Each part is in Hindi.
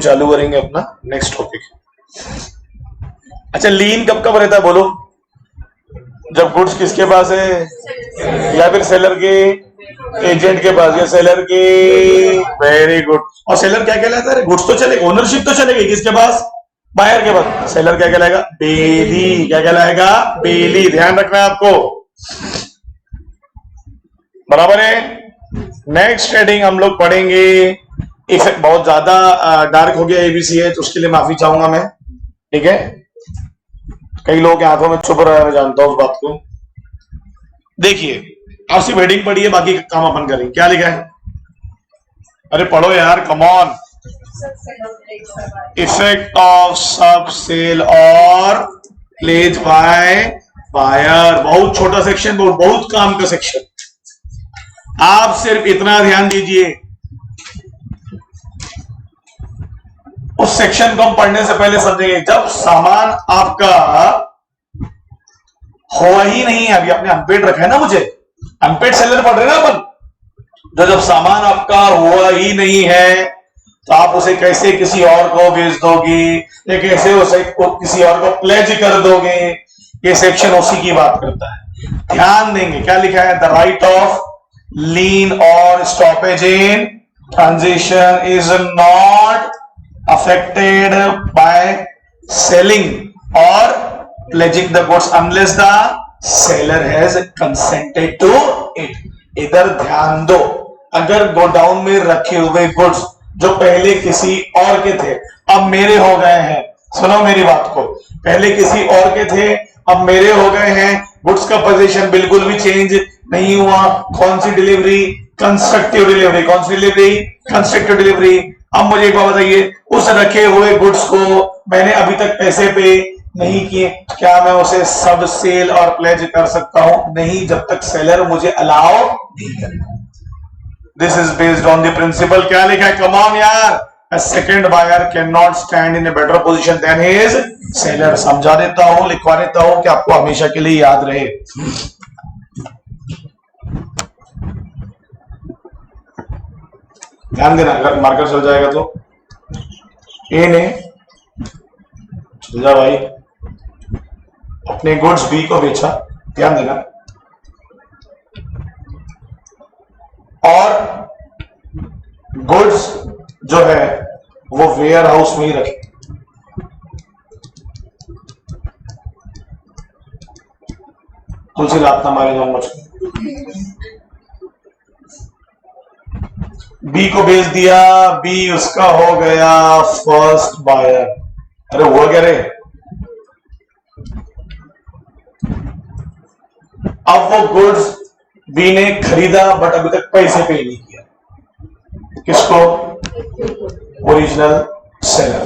चालू करेंगे अपना नेक्स्ट टॉपिक। अच्छा, लीन कब कब रहता है बोलो? जब गुड्स किसके पास है, या फिर सेलर के एजेंट के पास, या सेलर के। Very good. और सेलर क्या कहलाता है? गुड्स तो चलेगा, ओनरशिप तो चलेगी किसके पास? बायर के पास। सेलर क्या कहलाएगा? बेली। क्या कहलाएगा? बेली। ध्यान रखना है आपको, बराबर है। नेक्स्ट हेडिंग हम लोग पढ़ेंगे। इफेक्ट बहुत ज्यादा डार्क हो गया एबीसी है, तो उसके लिए माफी चाहूंगा मैं, ठीक है। कई लोगों के हाथों में छुप रहा है, मैं जानता हूं उस बात को। देखिए, आप सिर्फ हेडिंग पढ़िए, बाकी काम अपन करेंगे। क्या लिखा है? अरे पढ़ो यार, कम ऑन। इफेक्ट ऑफ सब सेल और प्लेज बाय बायर। बहुत छोटा सेक्शन, बहुत काम का सेक्शन। आप सिर्फ इतना ध्यान दीजिए, उस सेक्शन को हम पढ़ने से पहले समझेंगे। जब सामान आपका हुआ ही नहीं है, अभी आपने अनपेड रखा है ना, मुझे अनपेड सेलर पढ़ रहे हैं ना अपन। जब सामान आपका हुआ ही नहीं है, तो आप उसे कैसे किसी और को बेच दोगे, या कैसे उसे किसी और को प्लेज कर दोगे? ये सेक्शन उसी की बात करता है। ध्यान देंगे क्या लिखा है? द राइट ऑफ लीन और stoppage in transition is not affected by selling or pledging the goods unless the seller has consented to it. इधर ध्यान दो, अगर गोडाउन में रखे हुए गुड्स जो पहले किसी और के थे अब मेरे हो गए हैं, सुनो मेरी बात को, पहले किसी और के थे अब मेरे हो गए हैं, गुड्स का पोजीशन बिल्कुल भी चेंज नहीं हुआ। कौन सी डिलीवरी? Constructive delivery. कौन सी डिलीवरी? Constructive delivery. अब मुझे एक बात बताइए, उस रखे हुए गुड्स को मैंने अभी तक पैसे पे नहीं किए, क्या मैं उसे सब सेल और प्लेज कर सकता हूं? नहीं, जब तक सेलर मुझे अलाउ नहीं करेगा। This is based on the principle. क्या लिखा है? कम ऑन यार। A second buyer cannot stand in a better position than his seller। समझा देता हूं, लिखवा देता हूं कि आपको हमेशा के लिए याद रहे। ध्यान देना, अगर मार्कर चल जाएगा तो। ए ने चल जा भाई, अपने गुड्स बी को बेचा, ध्यान देना, और गुड्स जो है वो वेयर हाउस में ही रखे। तुलसी लात ना मारे जाऊंगा। बी को बेच दिया, बी उसका हो गया फर्स्ट बायर। अरे हुआ क्या रे? अब वो गुड्स बी ने खरीदा बट अभी तक पैसे पे नहीं किया। किसको? Original seller.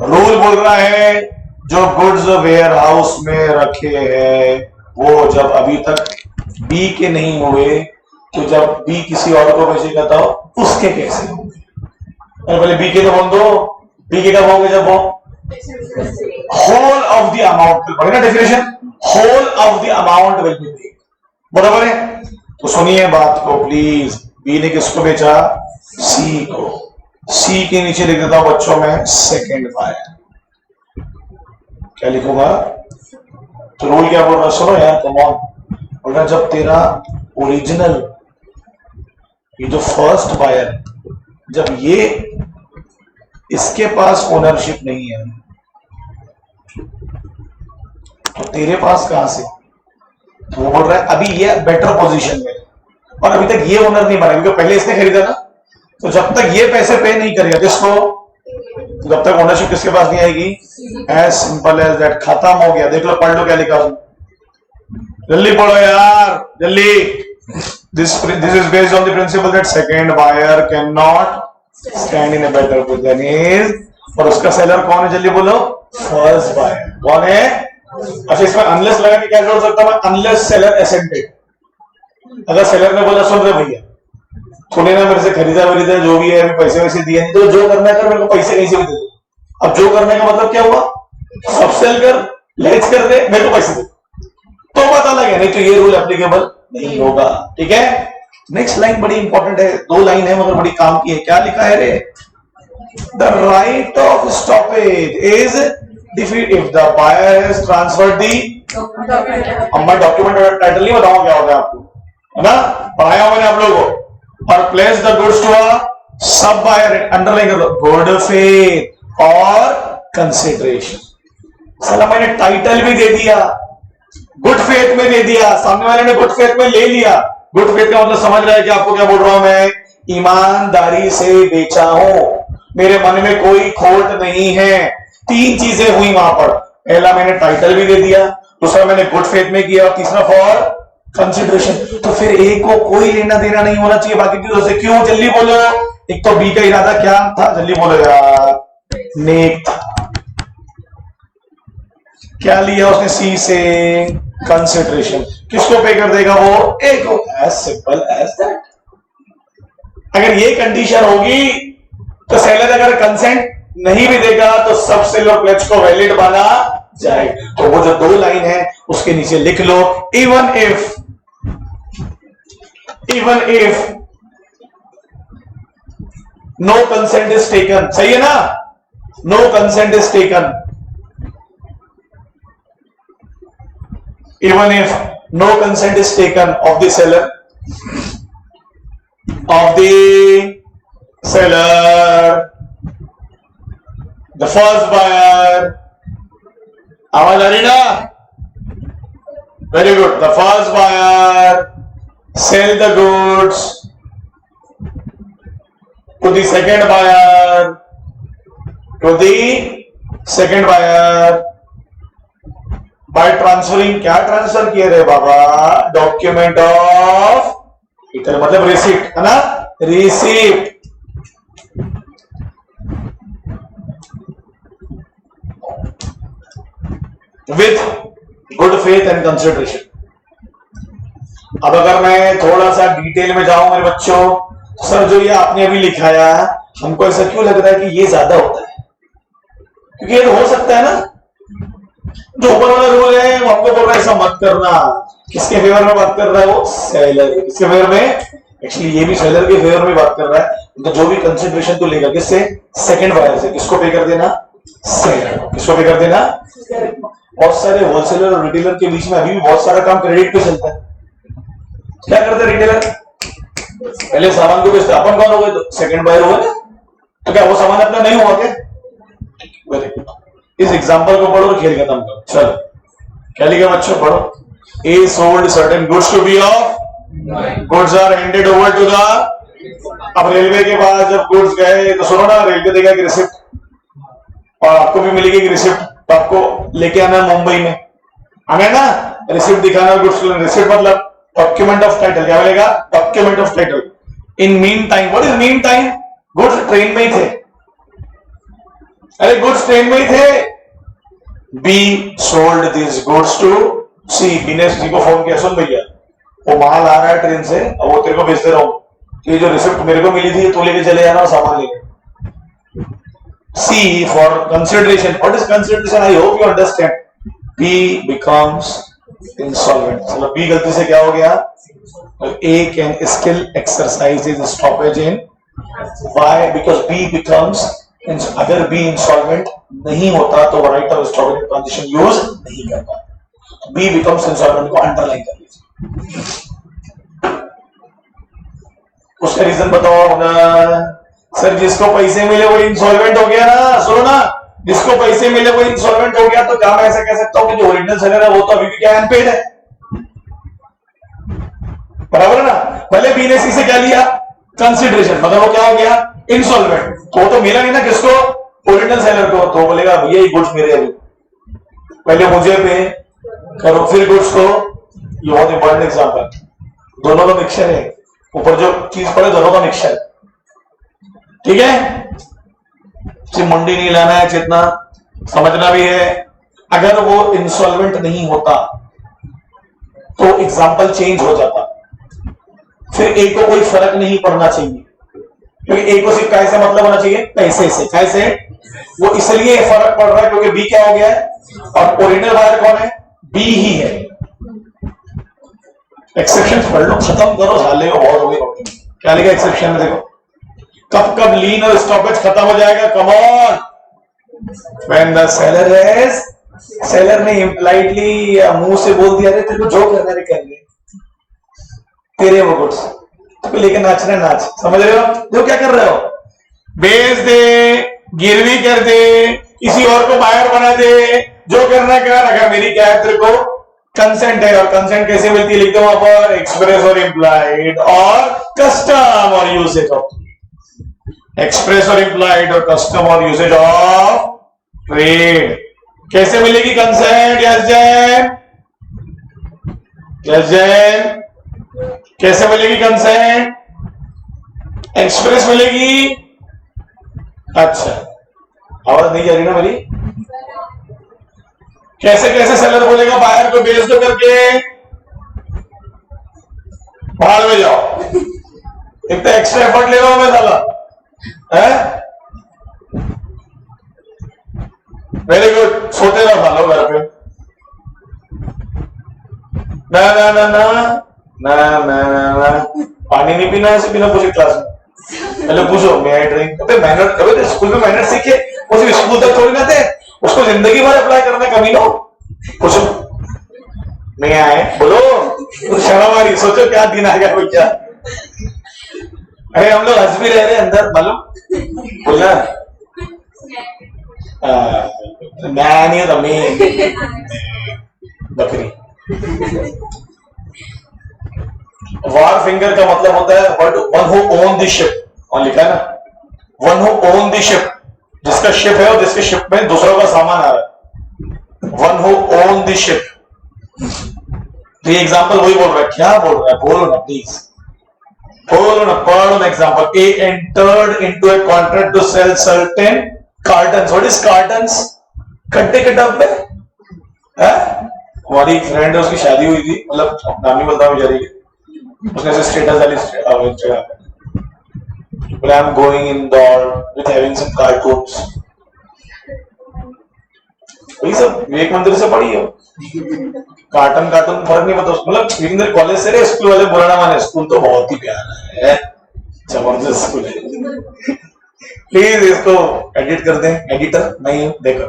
रूल बोल रहा है जो गुड्स वेयर हाउस में रखे हैं वो जब अभी तक बी के नहीं हुए, तो जब बी किसी और को बेचेगा तो उसके कैसे होंगे? पहले बी के तो बोल दो, बी के कब होंगे? जब वो होल ऑफ द अमाउंट, पढ़े ना definition, whole of the amount will be paid, बराबर है। तो सुनिए बात को प्लीज। बी ने किसको बेचा? सी को। सी के नीचे लिख देता हूं बच्चों में सेकेंड बायर। क्या लिखूंगा? तो रूल क्या बोल रहा? सुनो यार, कम ऑन। बोल रहा जब तेरा ओरिजिनल, ये जो फर्स्ट बायर, जब ये इसके पास ओनरशिप नहीं है तो तेरे पास कहां से? तो वो बोल रहा है अभी ये बेटर पोजीशन में, और अभी तक ये ओनर नहीं बना क्योंकि पहले इसने खरीदा ना। तो जब तक ये पैसे पे नहीं करेगा किसको, जब तक ओनरशिप किसके पास नहीं आएगी। As simple as that. खत्म हो गया। देख लो, पढ़ लो क्या लिखा हूं, जल्दी पढ़ो यार, जल्दी। This is based on the principle that second buyer cannot stand in a better position। और उसका सेलर कौन है? जल्दी बोलो। First buyer. कौन है? अच्छा, इसमें अनलेस लगा के क्या जोड़ सकता हूं? Unless seller assented. अगर सेलर ने बोला सुन रहे भैया, तूने ना मेरे से खरीदा जो भी है, पैसे वैसे दिए नहीं, तो जो करना है कर, मेरे को पैसे नहीं से भी दे दो। अब जो करने का मतलब क्या हुआ? सब सेल कर, लेज कर दे, मेरे को पैसे दे, तो बात अलग है। नहीं तो ये रूल एप्लीकेबल नहीं होगा, ठीक है। नेक्स्ट लाइन बड़ी इंपॉर्टेंट है, 2 लाइन है मगर बड़ी काम की है। क्या लिखा है रे? The right of stoppage is defeat if the buyer has transferred the. अब मैं डॉक्यूमेंट टाइटल नहीं बताऊंगा क्या होगा आपको, है ना, पढ़ाया मैंने आप लोगों को। और place the goods to a sub buyer, underline कर दो, गुड फेथ और कंसिडरेशन। साला मैंने टाइटल भी दे दिया, गुड फेथ में दे दिया, सामने वाले ने गुड फेथ में ले लिया। गुड फेथ का मतलब समझ रहा है कि आपको क्या बोल रहा हूं मैं? ईमानदारी से बेचा हूं, मेरे मन में कोई खोट नहीं है। 3 चीजें हुई वहां पर, पहला मैंने टाइटल भी दे दिया, दूसरा मैंने गुड फेथ में किया, और तीसरा फॉर कंसिडरेशन। तो फिर ए को कोई लेना देना नहीं होना चाहिए बाकी चीजों से। क्यों? जल्दी बोलो। एक तो बी का इरादा क्या था? जल्दी बोलो यार, नेक था। क्या लिया उसने सी से? कंसिडरेशन। किसको पे कर देगा वो? ए को। As simple as that. अगर ये कंडीशन होगी तो सेलर अगर कंसेंट नहीं भी देगा तो सब सेल और प्लेज को वैलिड माना जाए। तो वो जो 2 लाइन है उसके नीचे लिख लो, even if no consent is taken. सही है ना? No consent is taken, even if no consent is taken of the seller, the first buyer, आवाज आ रही ना? Very good. The first buyer sell the goods to the second buyer, by transferring. क्या ट्रांसफर किए रे बाबा? डॉक्यूमेंट ऑफ टाइटल, मतलब रिसिप्ट, है ना? Receipt. With good faith and consideration. अब अगर मैं थोड़ा सा डिटेल में जाऊं मेरे बच्चों, सर जो ये आपने अभी लिखाया हमको ऐसा क्यों लग रहा है कि ये ज्यादा होता है? क्योंकि ये हो सकता है ना, जो ऊपर वाला रूल है वो हमको बोल रहा है ऐसा मत करना। किसके फेवर में बात कर रहा है वो? सेलर। किसके फेवर में? एक्चुअली ये भी सेलर के फेवर में बात कर रहा है। तो जो भी कंसिडरेशन तो लेगा किससे? सेकंड बायर से। किसको पे कर देना? सेलर। किसको पे कर देना? बहुत सारे होलसेलर और रिटेलर के बीच में अभी भी बहुत सारा काम क्रेडिट पे चलता है। क्या करते हैं रिटेलर? पहले सामान को बेचते, अपन कौन हो गए? तो सेकंड बायर हो गए। तो क्या वो सामान अपना नहीं हुआ क्या? Very good. इस एग्जांपल को पढ़ो और खेल खत्म करो। चलो क्या लिखा बच्चों? पढ़ो। A sold certain goods to B off, goods are handed over to the. अब रेलवे के पास जब गुड्स गए तो सुनो ना, रेलवे देगा कि रिसिप्ट, और आपको भी मिलेगी कि रिसिप्ट। तो आपको लेके आना मुंबई में, आना ना, रिसिप्ट दिखाना गुड्स। रिसिप्ट मतलब डॉक्यूमेंट ऑफ टाइटल। क्या मिलेगा? Document of title. In mean time, what is mean time? Goods train में ही थे। अरे गुड्स ट्रेन में ही थे। B sold this goods to C. B ने सी को फोन किया, सुन भैया वो माल आ रहा है ट्रेन से, अब वो तेरे को भेज दे रहा हूं, ये जो रिसिप्ट मेरे को मिली थी तो लेके चले जाना सामान लेके। C for consideration. What is consideration? I hope you understand. B becomes insolvent. चलो बी गलती से क्या हो गया? A can still exercise his stoppage in. Why? Because B becomes, अगर बी इंसॉल्वेंट नहीं होता तो वो right of stoppage transition use नहीं करता। बी बिकम्स इंसॉल्वेंट को अंडरलाइन कर लीजिए। उसका रीजन बताओ ना सर। जिसको पैसे मिले वो इंसॉल्वेंट हो गया ना। सुनो ना, जिसको पैसे मिले वो इंसॉल्वेंट हो गया, तो क्या मैं ऐसा कह सकता हूं कि जो ओरिजिनल सेलर है वो तो अभी भी क्या अनपेड है? बराबर है ना? पहले बी ने सी से क्या लिया? कंसिडरेशन, मतलब वो क्या हो गया? इंसॉल्वेंट। तो मिला नहीं ना किसको? ओरिजिनल सेलर को। तो बोलेगा भैया ये गुड्स मेरे अभी, पहले मुझे पे करो फिर गुड्स को। ये बहुत इंपॉर्टेंट एग्जांपल। दोनों का मिक्सचर है, ऊपर जो चीज पड़े दोनों का मिक्सचर, ठीक है? सिर्फ मुंडी नहीं लाना है, चेतना समझना भी है। अगर वो इंसॉल्वेंट नहीं होता तो एग्जाम्पल चेंज हो जाता, फिर ए को कोई फर्क नहीं पड़ना चाहिए, क्योंकि ए को सिर्फ कैसे मतलब होना चाहिए? पैसे से। कैसे? वो इसलिए फर्क पड़ रहा है क्योंकि बी क्या हो गया है, और ओरिजिनल बायर कौन है? बी ही है। एक्सेप्शन पढ़ लो, खत्म करो, साले को बहुत हो गई। क्या लिखा एक्सेप्शन में देखो, कब कब लीन और स्टॉपेज खत्म हो जाएगा। Come on, when the seller ने इम्प्लाइडली मुंह से बोल दिया, अरे तेरे को जो करना है कर ले, तेरे वो गुड्स तो लेके नाचना नाच, समझ रहे हो? जो क्या कर रहे हो, बेच दे, गिरवी कर दे, किसी और को बायर बना दे, जो करना कर। अगर मेरी क्या है, तेरे को कंसेंट है, और कंसेंट कैसे मिलती है, लिख दो वहां पर, एक्सप्रेस और इम्प्लाइड और कस्टम और यूसेज ऑफ, एक्सप्रेस और इम्प्लाइड और कस्टम और यूसेज ऑफ ट्रेड। कैसे मिलेगी consent? Yes Jain, yes Jain, कैसे मिलेगी कंसेंट? एक्सप्रेस मिलेगी। अच्छा, आवाज नहीं जा रही ना मेरी? कैसे कैसे सेलर बोलेगा बायर को बेच दो करके, बाहर में जाओ, इतना एक्स्ट्रा एफर्ट ले रहा हूं मैं साला, है? वेरी गुड, सोते रहो सालो घर पे। ना ना ना ना ना ना ना, पानी नहीं पीना है, पीना पूछे क्लास में, पहले पूछो मैं आई ड्रिंक। अबे मैनर, अबे तो स्कूल में मैनर सीखे, वो सिर्फ स्कूल तक थोड़ी ना थे, उसको जिंदगी भर अप्लाई करना। कमी लो, पूछो नहीं आए, बोलो तो शर्म आ रही, सोचो क्या दिन आ गया भैया। अरे हम लोग हंस भी रह रहे अंदर, मालूम बोलना मैं नहीं होता, मैं बकरी। वार फिंगर का मतलब होता है one who own the ship, और लिखा है ना one who own the ship, जिसका शिप है और जिसके शिप में दूसरों का सामान आ रहा है, one who own the ship. तो ये एग्जांपल वही बोल रहा है, क्या बोल रहा है, बोलो ना प्लीज, बोलो ना, पढ़ो ना example. A entered into a contract to sell certain cartons. What is cartons? कट्टे के डब्बे। हमारी फ्रेंड है, उसकी शादी हुई थी, मतलब नाम नहीं बोलता बेचारी, उसने ऐसे स्टेटस डाली इंस्टाग्राम पे, I am going Indore with having some cartoons. वही सब विवेक मंदिर से पढ़ी है, कार्टून कार्टून फर्क नहीं पता, मतलब विवेक कॉलेज से स्कूल वाले बुरा ना माने, स्कूल तो बहुत ही प्यारा है, जबरदस्त स्कूल है। प्लीज इसको एडिट कर दें, एडिटर नहीं देखो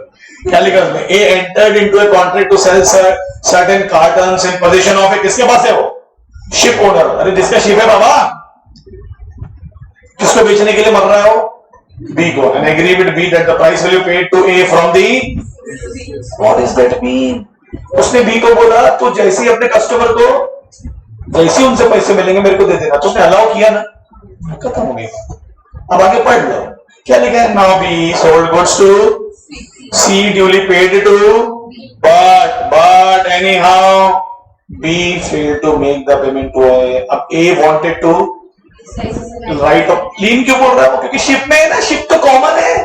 क्या लिखा उसमें, A entered into a contract to sell certain cartons in position of A, किसके पास है वो? Ship owner. अरे जिसका शिप है बाबा, किसको बेचने के लिए मर रहा है वो? बी को। And agree with B that the price will be paid to A from the, what is that mean? उसने बी को बोला तो जैसे ही अपने कस्टमर को, जैसे ही उनसे पैसे मिलेंगे मेरे को दे देना, तो उसने अलाउ किया ना, खत्म हो गया। अब आगे पढ़ लो क्या लिखा है, now B sold goods to C duly paid to, but anyhow B failed to make the payment to A. अब A wanted to write off. लीन क्यों बोल रहा है वो? क्योंकि शिप में है ना, शिप तो कॉमन है,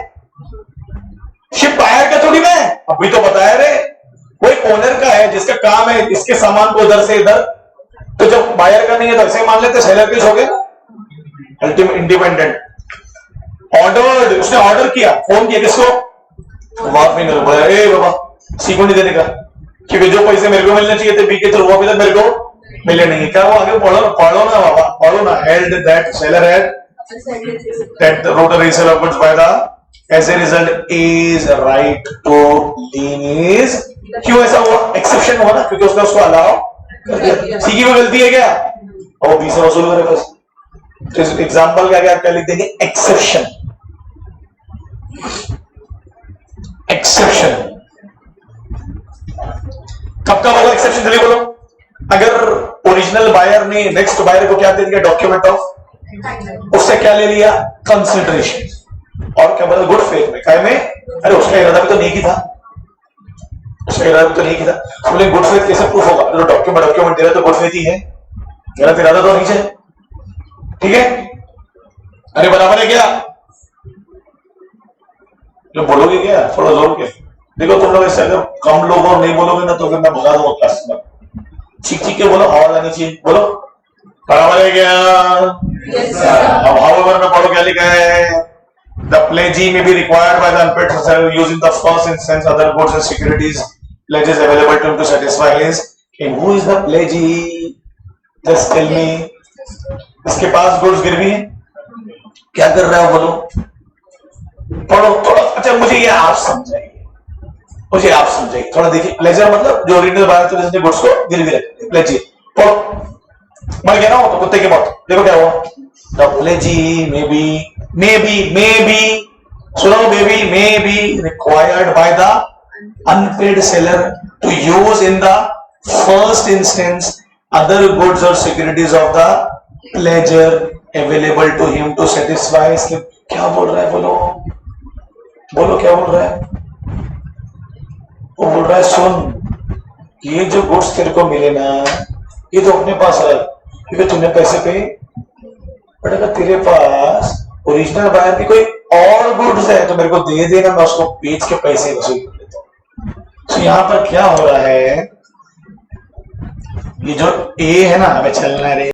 शिप बायर का थोड़ी में, अभी तो बताया रे, वो एक ओनर का है जिसका काम है इसके सामान को उधर से इधर, तो जब बायर का नहीं है, इधर से मान लेते, सेलर किस हो गया, अल्टीमेट इंडिपेंडेंट। ऑर्डर, उसने ऑर्डर किया, फोन किया किसको? वार फिंगर को, ए बाबा सी को नहीं देने का, क्योंकि जो पैसे मेरे को मिलने चाहिए थे बी के थ्रू, वो अभी तक मेरे को मिले नहीं। क्या वो आगे पढ़ो ना बाबा, पढ़ो ना। Held that seller had that the rotor resale of goods by the, as a result is right to lien is, क्यों ऐसा हुआ? एक्सेप्शन हुआ ना, क्योंकि उसने उसको अलाउ कर दिया। सी की गलती है क्या? और बी से वसूल करे बस। तो इस एग्जांपल का क्या लिख देंगे? एक्सेप्शन। एक्सेप्शन कब का वाला एक्सेप्शन? जल्दी बोलो। अगर ओरिजिनल बायर ने नेक्स्ट बायर को क्या दे दिया? डॉक्यूमेंट ऑफ, उससे क्या ले लिया? कंसिडरेशन। और क्या बोला? गुड फेथ में। काय में? अरे उसका इरादा भी तो नहीं की था, उसका इरादा भी तो नहीं की था। बोले गुड फेथ कैसे प्रूफ होगा? तो डॉक्यूमेंट दे रहा तो गुड फेथ ही है, गलत इरादा तो नहीं है, ठीक है? अरे बराबर है क्या? जो बोलोगे क्या? थोड़ा जोर के देखो, तुम लोग ऐसे अगर कम लोग और नहीं बोलोगे ना तो फिर मैं भगा दूंगा क्लास में। चीख चीख के बोलो, आवाज आनी चाहिए, बोलो बराबर है क्या? अब हाउएवर में पढ़ो क्या लिखा है? The pledgee may be required by the unpaid seller using the first instance other goods and securities pledges available to him to satisfy his. And who is the pledgee? Just tell me, इसके पास गुड्स गिरवी है, क्या कर रहा है बोलो, पढ़ो थोड़ा। अच्छा मुझे ये आप समझाइए, मुझे आप समझाइए थोड़ा। देखिए प्लेजर मतलब जो ओरिजिनल बायर थे जिसने गुड्स को गिरवी रखे, प्लेजी पढ़ो। मर गया ना वो तो कुत्ते के मौत, देखो क्या हुआ। द प्लेजी मे बी सुनो, may be required by the unpaid seller to use in the first instance other goods or securities of the pledgor available to him to satisfy his। क्या बोल रहा है बोलो, बोलो क्या बोल रहा है। वो बोल रहा है सुन, ये जो गुड्स तेरे को मिले ना, ये तो अपने पास है क्योंकि तूने पैसे पे, बट अगर तेरे पास ओरिजिनल बायर की कोई और गुड्स है तो मेरे को दे देना, मैं उसको बेच के पैसे वसूल कर लेता हूं। तो यहां पर क्या हो रहा है, ये जो ए है ना, हमें चलना रे,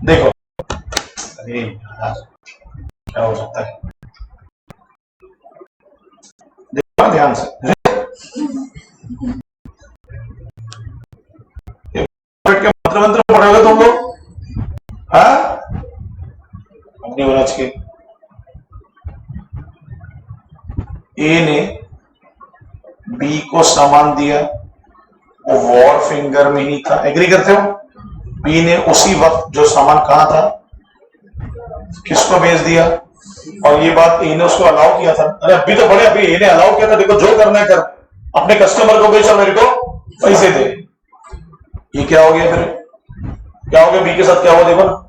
देखो अरे यार क्या हो सकता है, देखो ध्यान से, मंत्र पढ़ोगे तुम लोग, हाँ नहीं होना चाहिए। ए ने बी को सामान दिया, वो वॉर फिंगर में ही था, एग्री करते हो। बी ने उसी वक्त जो सामान कहा था किसको भेज दिया, और ये बात ए ने उसको अलाउ किया था। अरे अभी तो बड़े, अभी ए ने अलाउ किया था, देखो जो करना है कर, अपने कस्टमर को बेच और मेरे को पैसे दे। ये क्या हो गया फिर, क्या हो गया बी के साथ, क्या हुआ देखो ना,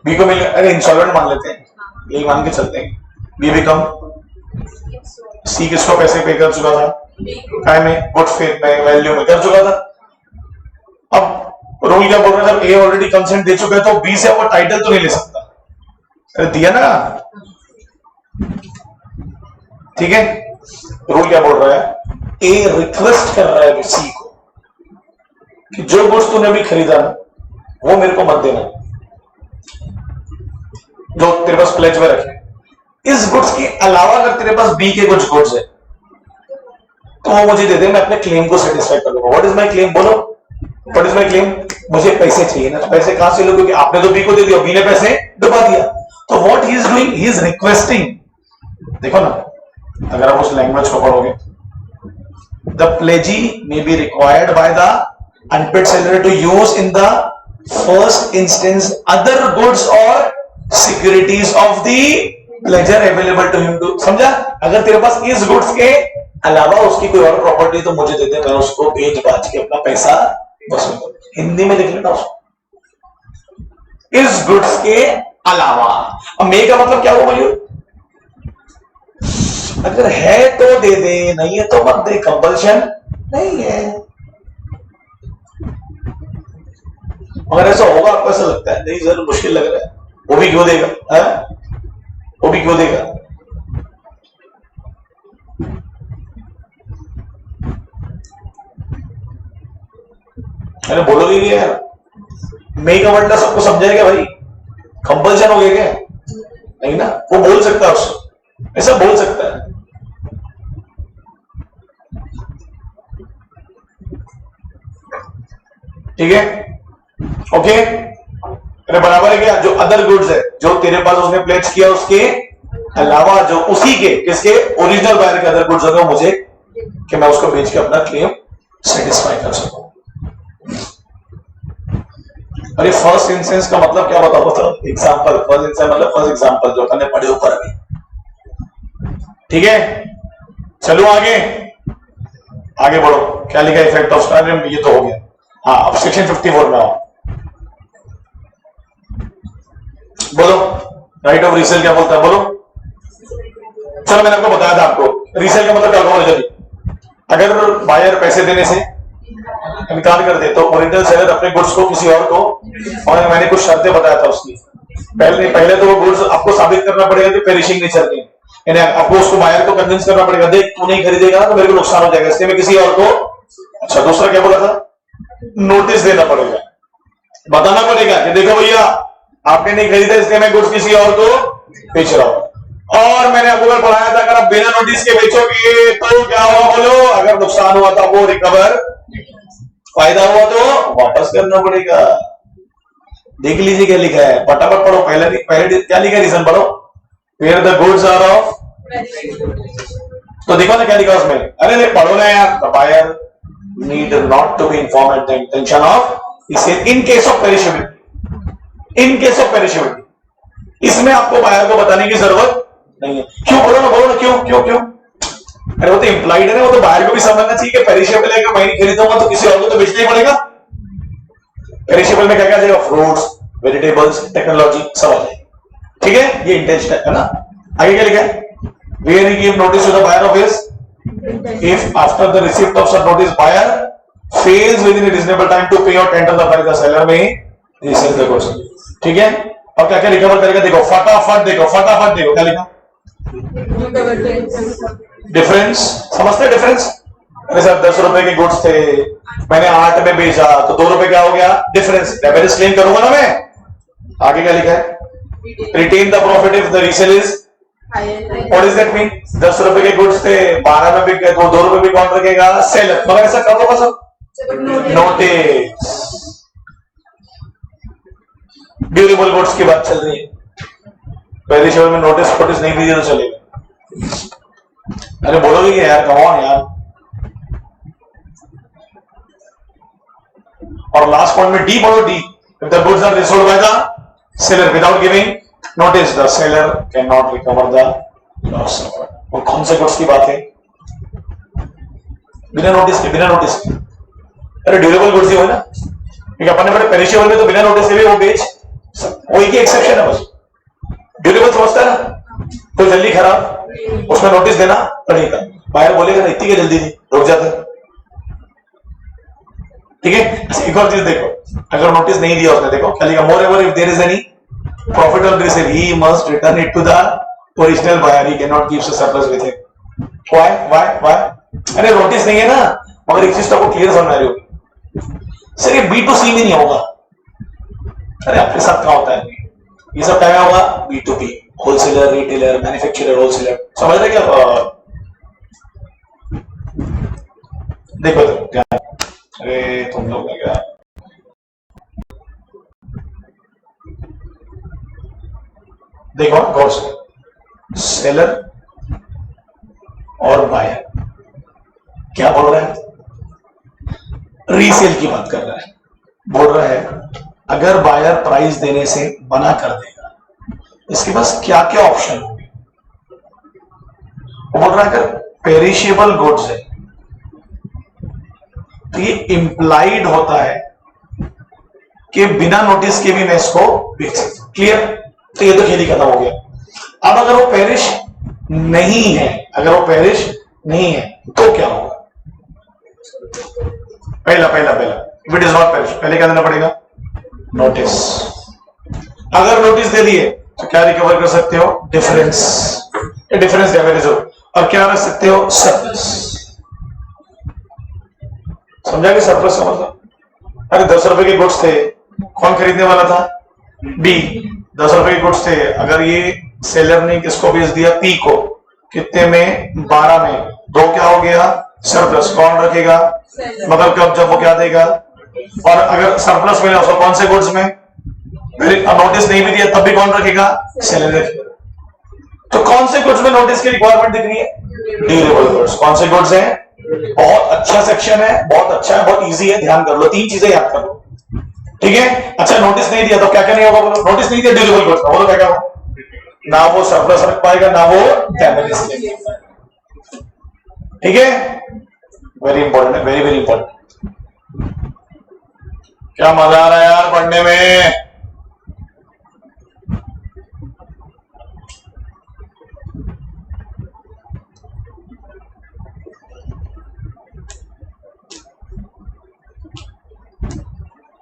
बी को मिल, अरे इंसॉल्वेंट मान लेते हैं, यही मान के चलते हैं। बी बिकम, सी किसको पैसे पे कर चुका था, काय में, गुड फेथ में, वैल्यू में कर चुका था। अब रूल क्या बोल रहा है, जब ए ऑलरेडी कंसेंट दे चुका है तो बी से वो टाइटल तो नहीं ले सकता, अरे दिया ना, ठीक है। रूल क्या बोल रहा है, ए रिक्वेस्ट कर रहा है सी को कि जो गुड्स तूने भी खरीदा ना वो मेरे को मत देना, जो तेरे पास प्लेज में रखे। इस गुड्स के अलावा अगर तेरे पास बी के कुछ गुड्स है तो वो मुझे दे दे, मैं अपने क्लेम को सेटिस्फाई कर लूंगा। व्हाट इज माय क्लेम, बोलो व्हाट इज माय क्लेम। मुझे पैसे चाहिए ना, तो पैसे कहां से लो, क्योंकि आपने तो बी को दे दिया, बी ने पैसे डुबा दिया। तो what he is doing, he is requesting, देखो ना अगर आप उस लैंग्वेज को पढ़ोगे, the प्लेजी may be required by the unpaid seller to use in the first instance other goods or securities of the pledgor available to him to, समझा। अगर तेरे पास इस गुड्स के अलावा उसकी कोई और प्रॉपर्टी तो मुझे दे दे, मैं उसको बेच बाच के अपना पैसा वसूल करूं। हिंदी में लिख लेना उसको, इस गुड्स के अलावा। अब मे का मतलब क्या हुआ भाई, अगर है तो दे दे, नहीं है तो मत दे, कंपल्शन नहीं है। अगर ऐसा होगा, आपको ऐसा लगता है नहीं सर मुश्किल लग रहा है, वो भी क्यों देगा, है? वो भी क्यों देगा। अरे बोलोगे क्या यार, मे का वर्ड सबको समझाएगा भाई, कंपल्शन हो गया क्या, नहीं ना। वो बोल सकता है उसको, ऐसा बोल सकता है। ठीक है, ओके। अरे बराबर है क्या, जो अदर गुड्स है जो तेरे पास उसने प्लेज किया उसके अलावा जो उसी के, किसके, ओरिजिनल बायर के अदर गुड्स होगा मुझे, कि मैं उसको बेच के अपना क्लेम सेटिस्फाई कर सकूं। अरे फर्स्ट इंस्टेंस का मतलब क्या बताओ तो, एग्जांपल, फर्स्ट इंस्टेंस मतलब फर्स्ट एग्जांपल जो हमने पढ़े ऊपर अभी। ठीक है, चलो आगे, आगे बढ़ो। क्या लिखा है, इफेक्ट ऑफ स्टार, ये तो हो गया। हाँ, अब सेक्शन 54 में आओ, बोलो राइट ऑफ रीसेल क्या बोलता है, बोलो। चलो मैंने आपको बताया था, आपको रीसेल का मतलब क्या होगा जल्दी। अगर बायर पैसे देने से इनकार कर दे तो ओरिजिनल सेलर अपने गुड्स को किसी और को, और मैंने कुछ शर्तें बताया था उसकी, पहले तो वो गुड्स आपको साबित करना पड़ेगा कि पेरिशिंग नेचर के, यानी आपको उसको बायर को कन्विंस करना पड़ेगा, देख तू नहीं खरीदेगा ना तो मेरे को नुकसान हो जाएगा, इसलिए मैं किसी और को। अच्छा, दूसरा क्या बोला था, नोटिस देना पड़ेगा, बताना पड़ेगा कि देखो भैया आपने नहीं खरीदा इसलिए मैं गुड्स किसी और को बेच रहा हूं। और मैंने आपको कल पढ़ाया था, अगर आप बिना नोटिस के बेचोगे तो क्या होगा बोलो? अगर नुकसान हुआ तो वो रिकवर, फायदा हुआ तो वापस करना पड़ेगा। देख लीजिए क्या लिखा है, फटाफट पढ़ो। पहले क्या लिखा है, रीजन पढ़ो। Where the goods are off, तो देखो ना क्या लिखा उसमें। अरे नहीं पढ़ो ना यार। The buyer need not to be inform at the intention of, इसे in case of perishability, in case of perishability, इसमें आपको बायर को बताने की जरूरत नहीं है। क्यों? बोलो ना, क्यों क्यों क्यों? अरे वो तो इंप्लाइड है ना, वो तो बायर को भी समझना चाहिए कि पेरिशेबल है, मैं नहीं खरीदूंगा तो किसी और को तो बेचना ही पड़ेगा। पेरिशेबल में क्या क्या जाएगा? फ्रूट्स, वेजिटेबल्स, टेक्नोलॉजी, सब आ जाएगा। ठीक है, ये इंटेंशन है ना। आगे क्या लिखा है? Where he give notice to the buyer of his, if after the receipt of such notice buyer fails within a reasonable time to pay or tender the price, the seller may resell the goods। ठीक है, और क्या क्या रिकवर करेगा? देखो फटाफट देखो क्या लिखा, डिफरेंस। समझते डिफरेंस? अरे सर 10 रुपए के गुड्स थे, मैंने 8 में बेचा तो 2 रुपए क्या हो गया? डिफरेंस। डेमेज क्लेम करूंगा ना मैं। आगे क्या लिखा है? Retain the profit if the resale is, what is that mean? 10 रुपए के गुड्स थे, 12 में बिक गए तो 2 रुपए भी कौन रखेगा? सेलर। मगर ऐसा कर दो बस। नोटिस, ड्यूरेबल गुड्स की बात चल रही है, पेरिशेबल में नोटिस नहीं दीजिए तो चलेगा। अरे बोलोगे कि यार कौन यार। और लास्ट पॉइंट में डी बोलो, D, if the goods are resold by the seller without giving notice, the seller can not recover the loss. और कौन से गुड्स की बात है? बिना नोटिस के। अरे ड्यूरेबल गुड्स ही हो ना, क्योंकि अपन ने बड़े पेरिशेबल में तो बिना नोटिस के भी वो बेच, वही की एक्सेप्शन है बस। ड्यूरेबल समझता है ना, तो जल्दी खराब, उसमें नोटिस देना पड़ेगा। बाहर बोलेगा ना इतनी के जल्दी नहीं, रुक जाते। ठीक है, एक और चीज देखो, अगर नोटिस नहीं दिया उसने, देखो क्या लिखा? Moreover if there is any profit on resale he must return it to the original buyer, he can not keep surplus with him. Why? अरे नोटिस नहीं है ना, मगर एक चीज तो आपको क्लियर समझ रही होगी सर, ये B2C में नहीं होगा। अरे आपके साथ क्या होता है? ये सब क्या होगा? B2B, wholesaler, retailer, manufacturer, wholesaler, समझ रहे क्या? देखो क्या, अरे तुम लोग क्या, देखो गौर से, सेलर और बायर क्या बोल रहा है? रीसेल की बात कर रहा है। बोल रहा है अगर बायर प्राइस देने से मना कर देगा, इसके पास क्या क्या ऑप्शन होंगे? बोल रहा है अगर पेरिशेबल गुड्स है तो ये इंप्लाइड होता है कि बिना नोटिस के भी मैं इसको बेच सकता हूं। क्लियर? तो ये तो खेल ही खत्म हो गया। अब अगर वो पेरिश नहीं है, तो क्या होगा? पहला if it is not perish, पहले क्या देना पड़ेगा? नोटिस। अगर नोटिस दे दिए तो क्या रिकवर कर सकते हो? डिफरेंस डैमेज हो, और क्या रख सकते हो? सरप्लस। समझा कि सरप्लस का मतलब? अरे 10 रुपए के गुड्स थे, कौन खरीदने वाला था? बी। 10 रुपए के गुड्स थे, अगर ये सेलर ने किसको बेच दिया? पी को। कितने में? 12 में। 2 क्या हो गया? सरप्लस। कौन रखेगा? मतलब कब, जब वो क्या देगा? और अगर सरप्लस मिला उसको कौन से गुड्स में? नोटिस नहीं भी दिया तब भी कौन रखेगा? सेलर रखेगा। तो कौन से गुड्स में नोटिस की रिक्वायरमेंट दिख रही है? Durable goods. कौन से गुड्स हैं? बहुत अच्छा सेक्शन है, बहुत अच्छा है, बहुत इजी है, ध्यान कर लो, 3 चीजें याद कर लो। ठीक है, अच्छा नोटिस नहीं दिया तो क्या क्या नहीं होगा बोलो? नोटिस नहीं दिया ड्यूरेबल गुड्स, बोलो क्या क्या होगा? ना वो सरप्लस रख पाएगा, ना वो डैमेज। ठीक है, वेरी इंपॉर्टेंट है, वेरी वेरी इंपॉर्टेंट। क्या मजा आ रहा है यार पढ़ने में।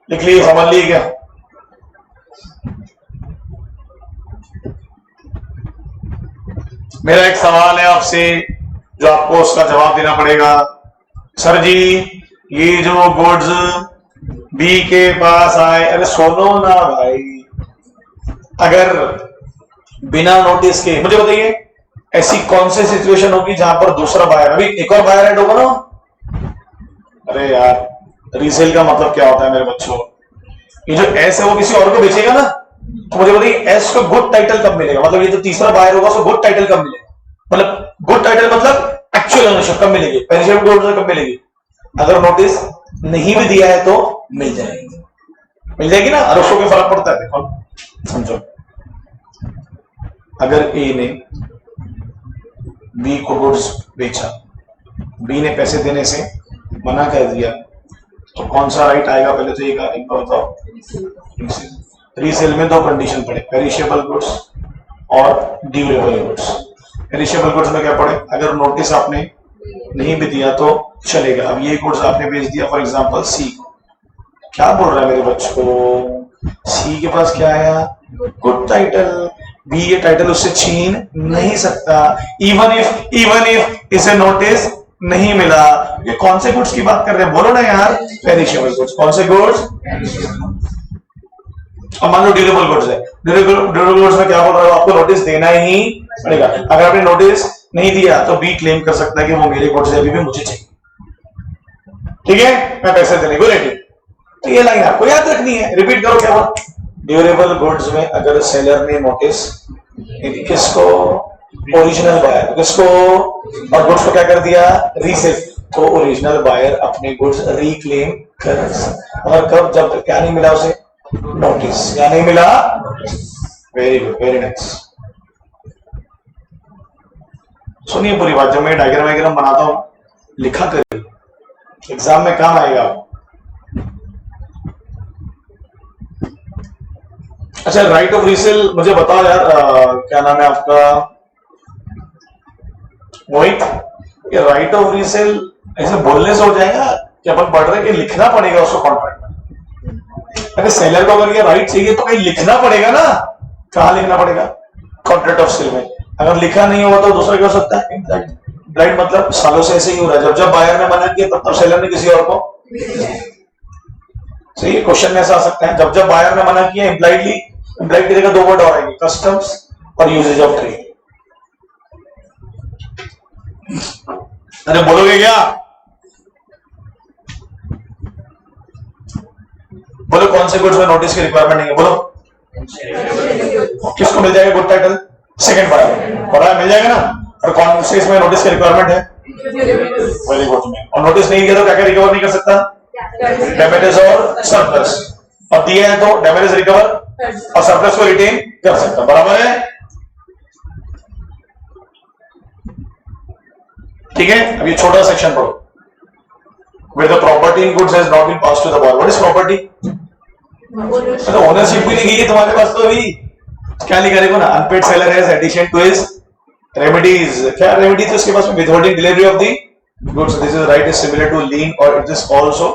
लिख ली, समझ ली क्या? मेरा एक सवाल है आपसे जो आपको उसका जवाब देना पड़ेगा। सर जी ये जो गुड्स बी के पास आए, अरे सुनो ना भाई, अगर बिना नोटिस के। मुझे बताइए ऐसी कौन सी सिचुएशन होगी जहां पर दूसरा बायर, अभी एक और बायर ऐड होगा ना। अरे यार रीसेल का मतलब क्या होता है मेरे बच्चों, ये जो एस है वो किसी और को बेचेगा ना, तो मुझे बताइए एस को गुड टाइटल कब मिलेगा, मतलब ये जो तीसरा बायर होगा उसको गुड टाइटल कब मिलेगा, मतलब गुड टाइटल मतलब एक्चुअल ओनरशिप कब मिलेगी, पेरिशेबल गुड्स कब मिलेगी, अगर नोटिस नहीं भी दिया है तो मिल जाएगी, मिल जाएगी ना। और उसको क्या फर्क पड़ता है, देखो समझो, अगर ए ने बी को गुड्स बेचा, बी ने पैसे देने से मना कर दिया, तो कौन सा राइट आएगा पहले तो ये बताओ। रीसेल में दो कंडीशन पड़े, पेरिशेबल गुड्स और ड्यूरेबल गुड्स। पेरिशेबल गुड्स में क्या पड़े, अगर नोटिस आपने नहीं भी दिया तो चलेगा। अब ये गुड्स आपने बेच दिया फॉर एग्जांपल सी को, क्या बोल रहा है मेरे बच्चों, सी के पास क्या आया, गुड टाइटल, बी ये टाइटल उससे छीन नहीं सकता, इवन इफ इसे नोटिस नहीं मिला। ये कौन से गुड्स की बात कर रहे हैं, बोलो ना यार, पेरिशेबल गुड्स। कौन से गुड्स, अब मान लो ड्यूरेबल गुड्स है, ड्यूरेबल गुड्स में क्या बोल रहा है, आपको नोटिस देना ही पड़ेगा। अगर आपने नोटिस नहीं दिया तो बी क्लेम कर सकता है कि वो मेरे गुड्स है, अभी भी मुझे चाहिए, ठीक है, मैं पैसे देने को रेडी। तो ये लाइन आपको याद रखनी है, रिपीट करो क्या बोल। ड्यूरेबल गुड्स में अगर सेलर ने नोटिस किसको, ओरिजिनल बायर, किसको, और गुड्स को क्या कर दिया, रीसेल, तो ओरिजिनल बायर अपने गुड्स रिक्लेम कर सकता। और कब, जब तक क्या नहीं मिला उसे नोटिस, क्या नहीं मिला। Very good, very nice. सुनिए पूरी बात, जब मैं डायग्राम बनाता हूं लिखा करिए, एग्जाम में काम आएगा। अच्छा, राइट ऑफ रीसेल मुझे बताओ यार, क्या नाम है आपका मोहित, ये राइट ऑफ रीसेल ऐसे बोलने से हो जाएगा कि अपन पढ़ रहे कि लिखना पड़ेगा उसको कॉन्ट्रैक्ट में। अरे सेलर को अगर ये राइट चाहिए तो कहीं लिखना पड़ेगा ना, कहां लिखना पड़ेगा, कॉन्ट्रैक्ट ऑफ सेल में। अगर लिखा नहीं होगा तो दूसरा क्या हो सकता है, ब्लाइंड, मतलब सालों से ऐसे ही हो रहा है, जब बायर ने मना किया तब सेलर ने किसी और को, सही है, क्वेश्चन में ऐसा आ सकता है, जब बायर ने मना किया इम्प्लाइडली, इम्प्लाइड की जगह दो वर्ड और आएंगे, कस्टम्स और यूजेज ऑफ ट्रेड। अरे बोलोगे क्या, बोलो कौन से गुड्स में नोटिस की रिक्वायरमेंट नहीं है, बोलो किसको मिल जाएगा गुड टाइटल, सेकंड बायर, पता मिल जाएगा ना। और कौन से इसमें नोटिस की रिक्वायरमेंट है, वेरी गुड में, और नोटिस नहीं दिया तो क्या क्या रिकवर नहीं कर सकता, डैमेजेस और सरप्लस, और दिए हैं तो डैमेजेस रिकवर और सरप्लस को रिटेन कर सकता, बराबर है, ठीक है। अब ये छोटा सेक्शन पढ़ो, where the property in goods has not been passed to the buyer. What is property? तो ओनरशिप भी नहीं है तुम्हारे पास, तो अभी क्या लिखा देखो ना, unpaid seller has addition to his remedies, क्या रेमेडी थी उसके पास में, withholding delivery of the goods, this is right is similar to lien और it is also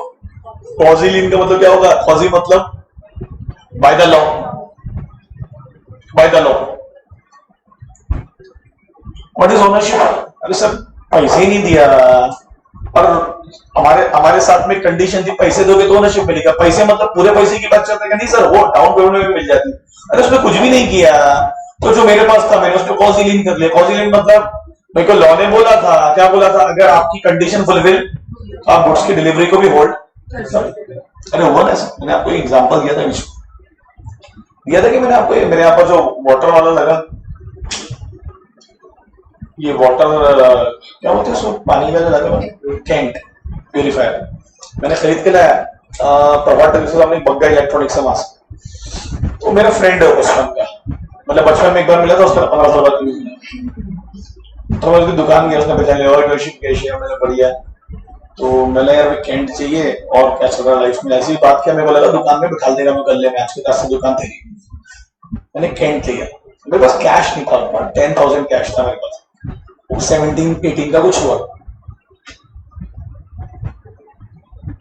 quasi lien. का मतलब क्या होगा, क्वाजी मतलब by the law, by the law. What is ownership, अरे सर पैसे ही नहीं दिया और हमारे साथ में कंडीशन थी पैसे दोगे तो ओनरशिप मिलेगा, पैसे मतलब पूरे पैसे की बात चलता है, नहीं सर वो डाउन पेमेंट में मिल जाती। अरे उसमें कुछ भी नहीं किया, तो जो मेरे पास था मैंने उसको कॉजी लीन कर लिया। कॉजी लीन मतलब मेरे को लॉ ने बोला था, क्या बोला था, अगर आपकी कंडीशन फुलफिल तो आप गुड्स की डिलीवरी को भी होल्ड। अरे हुआ ना, मैंने आपको एग्जांपल दिया था कि मैंने आपको, मेरे यहाँ पर जो वाटर वाला लगा, ये वाटर क्या बोलते हैं उसको, पानी वाला लगा कैंट प्यूरिफायर, मैंने खरीद के लाया प्रभात के सामने बग्गा इलेक्ट्रॉनिक्स से मास्क। तो मेरा फ्रेंड है बचपन का, मतलब बचपन में एक बार मिला था, उसका 15 साल बाद मिला, तो मैं उसकी दुकान गया, उसने पहचान लिया, और कैशियर मैंने बढ़िया, तो मैंने यार कैंट चाहिए और क्या चल रहा है लाइफ में, ऐसी बात किया, मेरे को लगा दुकान में बिठा देगा, मैं कर ले, आज के पास से दुकान थी, मैंने कैंट लिया, मेरे पास कैश नहीं था, 10,000 कैश था मेरे पास, 17-18 का कुछ हुआ,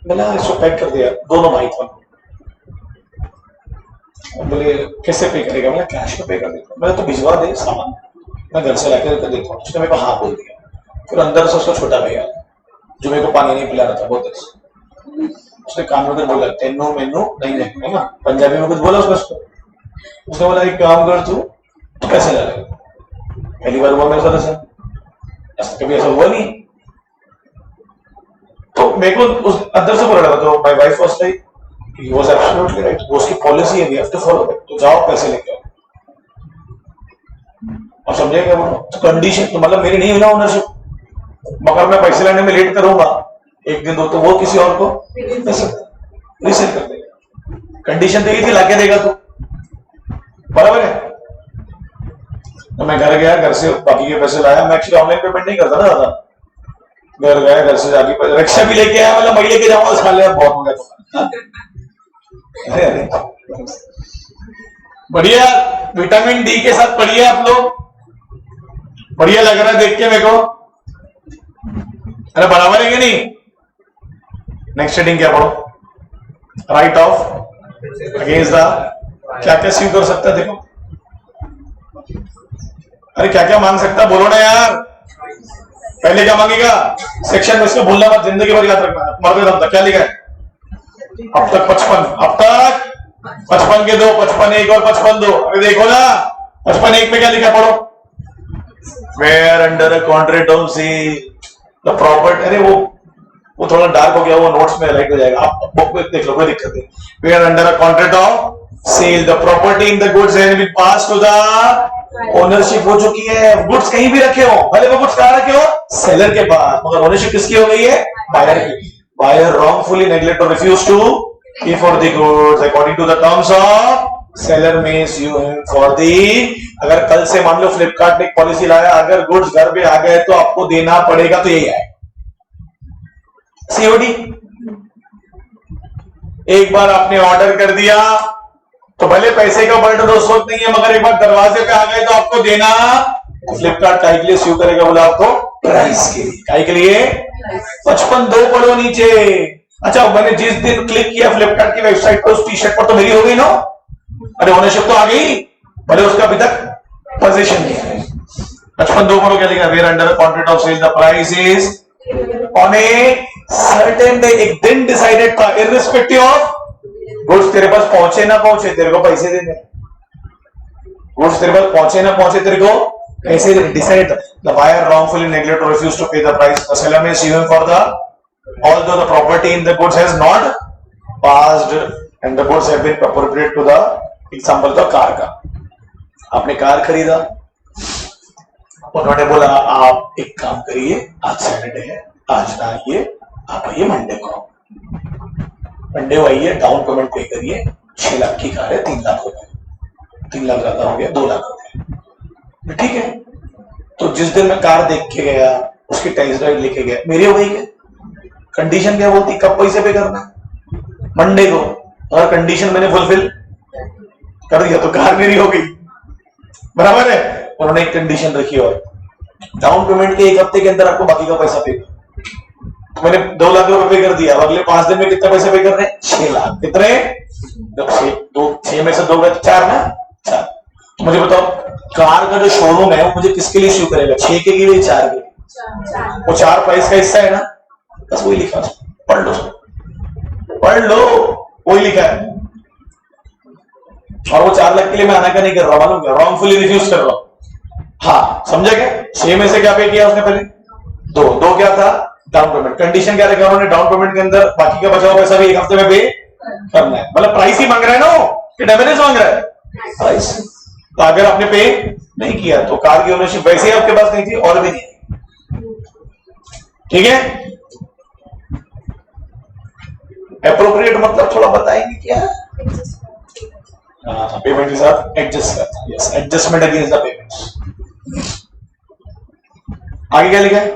मैंने इसको पैक कर दिया, दोनों भाई थे, बोले कैसे पे करेगा, मैंने कैश में पे कर देता, मैंने तो भिजवा दे सामान, मैं घर से लाकर कर देता हूँ। उसने मेरे को हाँ बोल दिया, फिर अंदर से उसका छोटा भैया जो मेरे को पानी नहीं पिला रहा था बहुत देर, उसने कान में बोला तेनो मेनू नहीं है ना, पंजाबी में कुछ बोला उसने बोला एक काम कर तू तो कैसे ला लेगा? पहली बार हुआ मेरे साथ ऐसा, कभी ऐसा हुआ नहीं। तो मेरे को उस अंदर से बोला था, तो my wife was like he was absolutely right, वो उसकी पॉलिसी है, we have to follow it. तो जाओ पैसे लेके आओ। और समझेगा वो तो कंडीशन, तो मतलब मेरी नहीं हुई ना ओनरशिप, मगर मैं पैसे लेने में लेट करूंगा एक दिन दो, तो वो किसी और को रीसेल कर देगा। कंडीशन तो ये थी लाके देगा तू, बराबर है। तो मैं घर गया, घर से बाकी के पैसे लाया। मैं एक्चुअली ऑनलाइन पेमेंट नहीं करता ना ज्यादा। घर गया, घर से जाके रिक्शा भी लेके आया, मतलब मैं लेके जाऊंगा खा लिया, बहुत हो गया तो। अरे बढ़िया, विटामिन डी के साथ पढ़िए आप लोग, बढ़िया लग रहा है देख के मेरे को। अरे बराबर है कि नहीं? नेक्स्ट हेडिंग क्या पढ़ो? राइट ऑफ अगेंस्ट द, क्या क्या स्यू कर सकता है देखो। अरे क्या क्या मांग सकता है बोलो ना यार। पहले क्या मांगेगा सेक्शन में, इसको भूलना मत, जिंदगी भर याद रखना। मरते दम तक क्या लिखा है? अब तक 55, अब तक 55 के दो, 55 एक और 55 दो। अरे देखो ना 55 एक में क्या लिखा है पढ़ो। Where under a contract of sale the property, अरे वो थोड़ा डार्क हो गया, वो नोट्स में हाइलाइट हो जाएगा, आप बुक में देख लो, कोई दिक्कत नहीं। Where under a contract of sale the property in the goods has been pass to the ownership हो चुकी है। गुड्स कहीं भी रखे हो, भले वो गुड्स कहां रखे हो, सेलर के पास, मगर ओनरशिप किसकी हो गई है? बायर की। Buyer wrongfully neglect or refuse to pay for the goods according to the terms of seller may sue him for the, अगर कल से मान लो फ्लिपकार्ट ने एक पॉलिसी लाया, अगर गुड्स घर पे आ गए तो आपको देना पड़ेगा, तो यही है सीओडी। एक बार आपने ऑर्डर कर दिया तो भले पैसे का बर्डन उस वक्त नहीं है, मगर एक बार दरवाजे पे आ गए तो आपको देना। फ्लिपकार्ट काय के लिए स्यू करेगा? बोला आपको प्राइस के लिए। काय के लिए? 55 दो पढ़ो नीचे। अच्छा, मैंने जिस दिन क्लिक किया फ्लिपकार्ट की वेबसाइट पर, उस टी शर्ट पर तो मेरी हो गई ना, अरे ओनरशिप तो आ गई, भले उसका अभी तक पोजीशन नहीं है। 55 दो पढ़ो क्या लिखा? Where under contract of sale the price is on a certain day, एक दिन डिसाइडेड था, इररिस्पेक्टिव ऑफ गुड्स तेरे पास पहुंचे ना पहुंचे, तेरे को पैसे देने। गुड्स तेरे पास पहुंचे ना पहुंचे, तेरे को पैसे देने। Decided, the buyer wrongfully neglect or refuse to pay the price, the seller may sue him for the, although the property in the goods has not passed and the goods have been appropriate to the, example तो कार का, आपने कार खरीदा, उन्होंने बोला आप एक काम करिए, आज सैटरडे है, आज ना आइए, आप आइए मंडे को। मंडे को आइए, डाउन पेमेंट पे करिए, 6 लाख की कार है, 3 लाख रुपए, 3 लाख ज्यादा हो गया, 2 लाख रुपए, ठीक है। तो जिस दिन मैं कार देख के गया, उसकी टेस्ट ड्राइव लेके गया, मेरी हो गई क्या? कंडीशन क्या बोलती, कब पैसे पे करना? मंडे को। और कंडीशन मैंने फुलफिल कर दिया तो कार मेरी हो गई, बराबर है। उन्होंने एक कंडीशन रखी और डाउन पेमेंट के 1 हफ्ते के अंदर आपको बाकी का पैसा पे। तो मैंने 2 लाख रुपए पे कर दिया, अगले 5 दिन में कितना पैसे पे कर रहे हैं? 6 लाख। कितने? 6 में से 2 गए 4 ना, 4। तो मुझे बताओ कार का जो शोरूम है वो मुझे किसके लिए इश्यू करेगा? 6 के लिए 4 के? वो 4 प्राइस का हिस्सा है ना, बस वही लिखा, पढ़ लो, पढ़ लो, वही लिखा है। और वो 4 लाख के लिए मैं आना का नहीं कर रहा, मालूम क्या? रॉन्गफुली रिफ्यूज कर रहा हूं। हाँ समझा क्या? 6 में से क्या पे किया उसने? पहले 2 क्या था? Down payment. कंडीशन क्या रखा उन्होंने? डाउन पेमेंट के अंदर बाकी का बचा हुआ पैसा भी 1 हफ्ते में पे करना है। मतलब प्राइस ही मांग रहा है ना वो, कि डैमेज मांग रहा है? प्राइस। तो अगर आपने पे नहीं किया तो कार की ओनरशिप वैसे ही आपके पास नहीं थी और भी नहीं, ठीक है। एप्रोप्रिएट मतलब थोड़ा बताएंगे क्या? पेमेंट के साथ एडजस्ट करता है, yes, adjustment against the payment. आगे क्या लिखा है?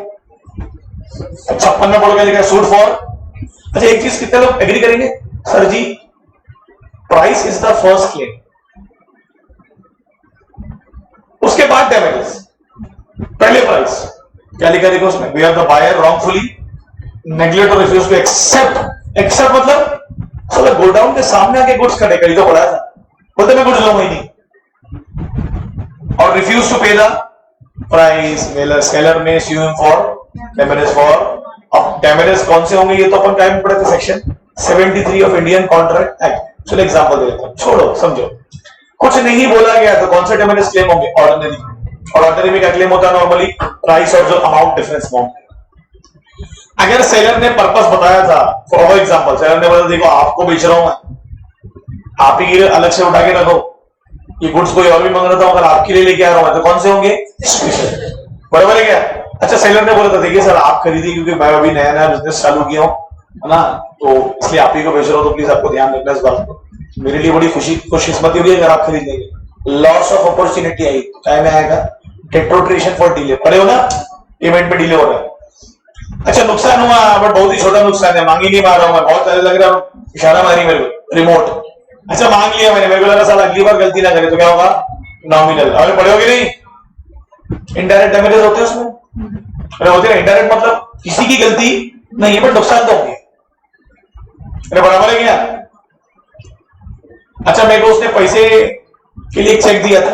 56 में पढ़ो क्या लिखा है? सूट फॉर, अच्छा एक चीज कितने लोग एग्री करेंगे? Sir ji price is the first claim, उसके बाद डैमेजेस, पहले प्राइस। क्या लिखा देखो उसमें? Where the buyer wrongfully neglect or refuse to accept मतलब साला गोडाउन के सामने आके गुड्स खड़े करी तो पड़ा था, बोलते मैं गुड्स लूंगा ही नहीं, और रिफ्यूज टू पे द प्राइस, सेलर में sue him for damages for, अब डैमेजेस कौन से होंगे ये तो अपन टाइम पढ़े थे, section 73 of Indian contract act. चलो एग्जांपल दे देता हूं, छोड़ो समझो। कुछ नहीं बोला गया तो कौन से डैमेजेस क्लेम होंगे? ऑर्डिनरी। और ऑर्डिनरी में क्या क्लेम होता है नॉर्मली? प्राइस और जो अमाउंट डिफरेंस अमाउंट। अगर सेलर ने पर्पस बताया था, फॉर एग्जांपल सेलर ने बोला देखो आपको बेच रहा हूं मैं, आप ही अलग से उठा के रखो, ये गुड्स कोई और भी मांग रहा था अगर आपके लिए लेके आ रहा हूं तो कौन से होंगे? स्पेशल। बराबर है क्या? अच्छा सेलर ने बोला था देखिए सर आप खरीदिए क्योंकि मैं अभी नया नया बिजनेस चालू किया हूं, है ना, तो इसलिए आप ही को बेच रहा हूं, तो प्लीज आपको ध्यान रखना इस बात को। मेरे लिए बड़ी खुशकिस्मती होगी अगर आप खरीद लेंगे। लॉस ऑफ अपॉर्चुनिटी आई तो क्या में आएगा? डेटोट्रेशन फॉर डिले। पढ़े हो ना, पेमेंट में डिले हो रहा है। अच्छा नुकसान हुआ बट बहुत ही छोटा नुकसान है, मांगी नहीं मार रहा हूं मैं, बहुत लग रहा है इशारा मारी मेरे को रिमोट। अच्छा मांग लिया मैंने, मेरे को लगा साला अगली बार गलती ना करे तो क्या होगा? नॉमिनल। अगर पढ़े होगे नहीं, इनडायरेक्ट डैमेजेस होते हैं उसमें, अरे होते हैं। इनडायरेक्ट मतलब किसी की गलती नहीं है बट नुकसान तो होंगे। अरे बराबर है क्या? अच्छा मेरे को उसने पैसे के लिए एक चेक दिया था,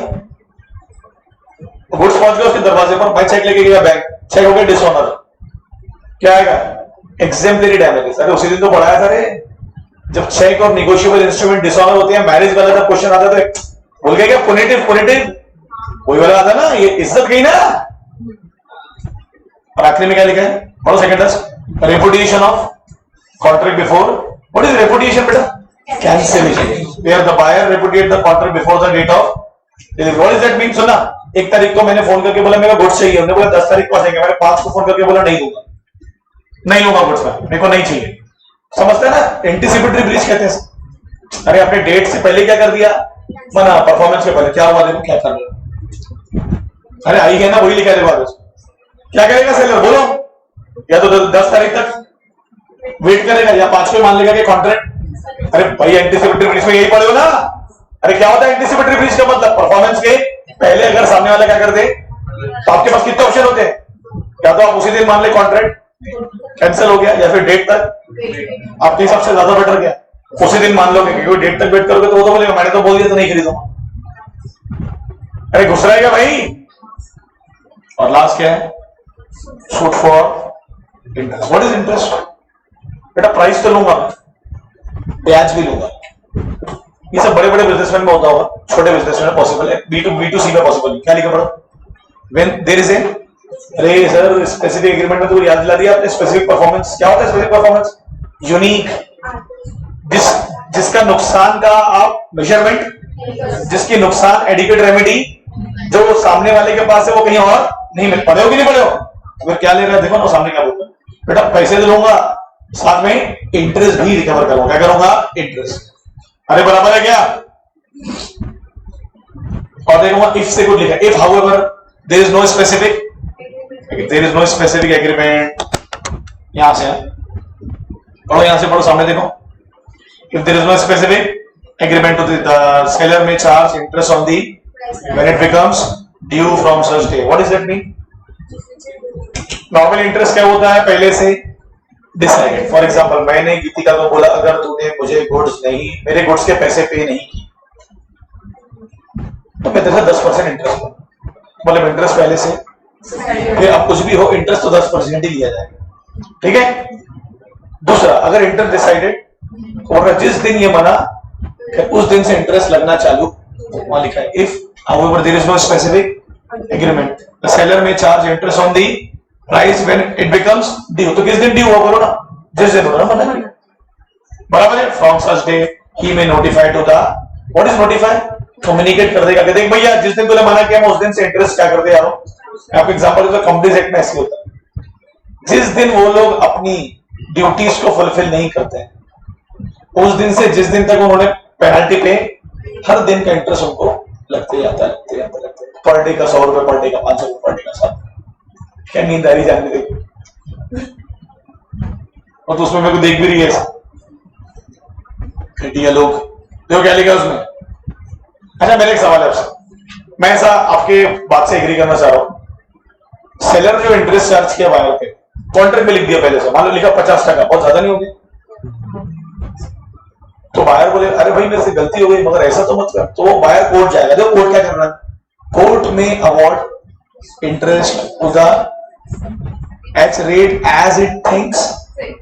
गुड्स पहुंच गया उसके दरवाजे पर, मैं चेक लेके गया बैंक, चेक हो गया डिसऑनर, क्या आएगा? Exemplary damages. अरे उसी दिन तो पढ़ाया था रे, जब चेक और निगोशिएबल इंस्ट्रूमेंट डिसऑनर होते हैं, मैरिज वाला जब क्वेश्चन आता है तो बोल गया क्या? पुनिटिव वही वाला आता ना, ये इज्जत गई ना। और आखिरी में क्या लिखा है? बोलो second test, repudiation of contract before. What is repudiation बेटा? Cancellation, where the buyer repudiate the contract before the date of delivery. What is that mean? सुना, 1 तारीख को मैंने फोन करके बोला मेरे को गुड्स चाहिए, उन्होंने बोला 10 तारीख को आ जाएंगे, मैंने 5 को फोन करके बोला नहीं दूंगा, नहीं लूंगा गुड्स में, मेरे को नहीं चाहिए। समझते हैं ना, एंटीसिपेटरी ब्रीच कहते हैं। अरे आपने डेट से पहले क्या कर दिया? मना, परफॉर्मेंस के पहले क्या हुआ? देखो क्या कर रहे हो। अरे आई है ना, वही लिखा देगा। क्या करेगा सेलर? बोलो, या तो 10 तारीख तक वेट करेगा या 5 को मान लेगा कि कॉन्ट्रैक्ट। अरे भाई एंटीसिपेटरी ब्रीच में यही पढ़े हो ना। अरे क्या होता है एंटीसिपेटरी ब्रीच का मतलब? परफॉर्मेंस के पहले अगर सामने वाला क्या कर दे तो आपके पास कितने ऑप्शन होते हैं? या तो आप उसी दिन मान ले कॉन्ट्रैक्ट कैंसिल हो गया, या फिर डेट तक। आपके हिसाब से ज्यादा बेटर क्या? उसी दिन मान लोगे, क्योंकि डेट तक वेट करोगे तो वो तो बोलेगा मैंने तो बोल दिया तो नहीं खरीदूंगा। अरे घुस रहेगा भाई। और लास्ट क्या है? Suit for interest. What is interest? बेटा प्राइस तो लूंगा, ब्याज भी लूंगा। ये सब बड़े बड़े बिजनेसमैन में होता होगा, छोटे बिजनेसमैन में पॉसिबल है, B2C में पॉसिबल नहीं। क्या लिखा पढ़ो? व्हेन देयर इज ए, अरे सर स्पेसिफिक एग्रीमेंट में तो याद दिला दिया आपने। स्पेसिफिक परफॉर्मेंस क्या होता है? स्पेसिफिक परफॉर्मेंस यूनिक, जिसका नुकसान का आप मेजरमेंट, जिसकी नुकसान एडिक्वेट रेमेडी जो सामने वाले के पास है वो कहीं और नहीं मिल। पढ़े हो कि नहीं पढ़े हो? अगर क्या ले रहा है देखो ना, सामने क्या बोलता है, बेटा पैसे तो लूंगा साथ में इंटरेस्ट भी रिकवर करूंगा। क्या करूंगा? इंटरेस्ट। अरे बराबर है क्या? और देखूंगा इफ से कुछ लिखा, if however there is no specific, there is no specific agreement. यहां से पढ़ो, यहां से पढ़ो, सामने देखो। If there is no specific agreement to the seller may charge interest on the when it becomes due from such day. What is that mean? Normal interest क्या होता है? पहले से डिसाइडेड। फॉर एग्जांपल मैंने गीतिका को बोला अगर तूने मुझे गुड्स नहीं, मेरे गुड्स के पैसे पे नहीं किए तो मैं तेरे से 10% इंटरेस्ट लूंगा। मतलब इंटरेस्ट पहले से, फिर अब कुछ भी हो इंटरेस्ट तो 10% ही लिया जाएगा। ठीक है। दूसरा, अगर इंटरेस्ट डिसाइडेड और जिस दिन ये मना उस दिन से इंटरेस्ट लगना चालू, वहां लिखा है if however there is no specific agreement the seller may charge interest on the price when it becomes due. तो किस दिन ड्यू हुआ बोलो ना? जिस दिन होगा ना मना। बराबर है। फ्रॉम सच डे ही में notify to the, what is notify? Communicate कर देगा कि देख भैया जिस दिन तूने मना किया मैं उस दिन से इंटरेस्ट क्या कर दे यारो। आपको एग्जांपल तो कंपनीज एक्ट में ऐसे होता है, जिस दिन वो लोग अपनी ड्यूटीज को फुलफिल नहीं करते हैं उस दिन से जिस दिन तक उन्होंने पेनल्टी पे, हर दिन का इंटरेस्ट उनको लगते जाता पर डे का 100 रुपए, पर डे का 500 रुपए, पर डे का 700। क्या नींद आ रही जानने देखो, और तो उसमें मेरे को देख भी रही है घटिया लोग। देखो क्या लिखा उसमें। अच्छा मेरा एक सवाल है आपसे, मैं ऐसा आपके बात से एग्री करना चाह रहा हूं। सेलर जो इंटरेस्ट चार्ज किया बायर पे, कॉन्ट्रैक्ट में लिख दिया पहले से, मान लो लिखा 50%, बहुत ज्यादा नहीं हो गया? तो बायर बोले अरे भाई मेरे से गलती हो गई मगर ऐसा तो मत कर, तो वो बायर कोर्ट जाएगा। देखो कोर्ट क्या कर रहा है, कोर्ट में award interest to the H rate as it thinks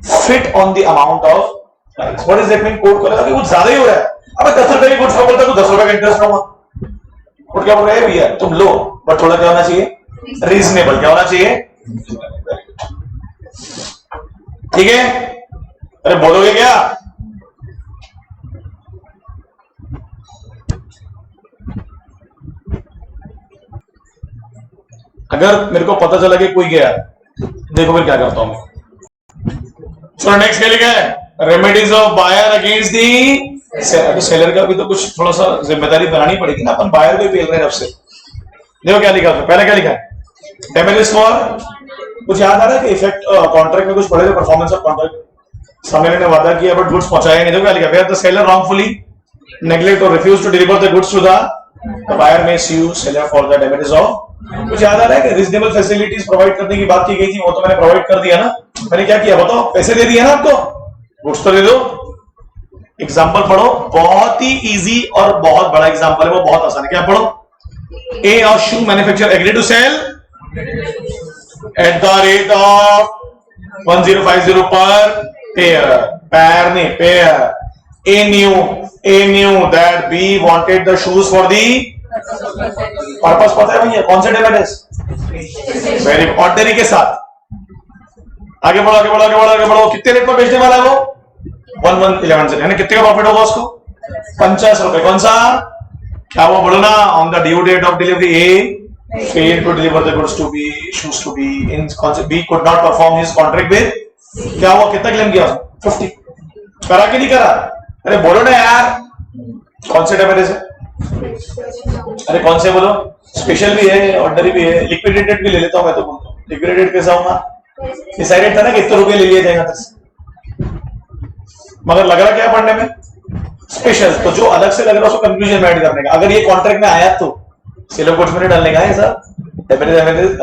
fit on the amount of price. What is that mean? Court को लगा कि कुछ ज्यादा ही हो रहा है, अब 10 रुपए की गुड्स को बोलता तो 10 रुपए का इंटरेस्ट होगा, कोर्ट क्या बोल रहे हैं भैया, तुम लो बट थोड़ा क्या होना चाहिए, रीजनेबल। क्या होना चाहिए, ठीक है। अरे बोलोगे क्या, अगर मेरे को पता चला कि कोई गया, देखो फिर क्या करता हूं मैं। चलो नेक्स्ट क्या लिखा है, remedies of buyer against the seller का भी तो कुछ थोड़ा सा जिम्मेदारी बनानी पड़ेगी ना, अपन बायर को ही पेल रहे हैं सबसे। देखो क्या लिखा है, पहले क्या लिखा है, डैमेजेस फॉर, कुछ याद आ रहा है कि इफेक्ट कॉन्ट्रैक्ट में कुछ पढ़े थे, परफॉर्मेंस ऑफ कॉन्ट्रैक्ट, सामने ने वादा किया बट गुड्स पहुंचाया नहीं। देखो क्या लिखा, where the seller wrongfully neglect और refuse to deliver the goods to the buyer may sue seller for the damages of. कुछ याद आ रहा है कि रीजनेबल फैसिलिटीज प्रोवाइड करने की बात की गई थी, वो तो मैंने प्रोवाइड कर दिया ना। मैंने क्या किया बताओ, पैसे दे दिए ना आपको, गुड्स तो दे दो। एग्जांपल पढ़ो, बहुत ही इजी और बहुत बड़ा एग्जांपल है, वो बहुत आसान है। क्या पढ़ो, ए और shoe manufacturer agree to sell at the rate of 1050 per pair, पैर नहीं pair. A knew that B wanted the shoes for the purpose, पता है भैया कौन से डेमेजेस, वेरी ऑर्डिनरी के साथ। आगे बढ़ो आगे बढ़ो आगे बढ़ो आगे बढ़ो, कितने रेट पर बेचने वाला है वो, 1111 से, यानी कितने का प्रॉफिट होगा उसको, 50 रुपए। कौन सा, क्या वो बोलो ना, on the due date of delivery A fail to deliver the goods to B, shoes to B, in B could not perform his contract with, क्या हुआ, कितना क्लेम किया, 50, करा कि नहीं करा, अरे बोलो ना यार, कौन से डेमेजेस है, अरे कौन से बोलो, स्पेशल भी है ऑर्डिनरी भी है, लिक्विडेटेड भी ले लेता हूं मैं, तो बोलता हूं लिक्विडेटेड कैसा होगा, डिसाइडेड था ना कितने रुपए ले लिए जाएगा तेरे, मगर लग रहा क्या पढ़ने में स्पेशल, तो जो अलग से लग रहा है उसको कंक्लूजन में ऐड करने का। अगर ये कॉन्ट्रैक्ट में आया तो सेलर कोड्स में डालने का है सब डेमेजेस।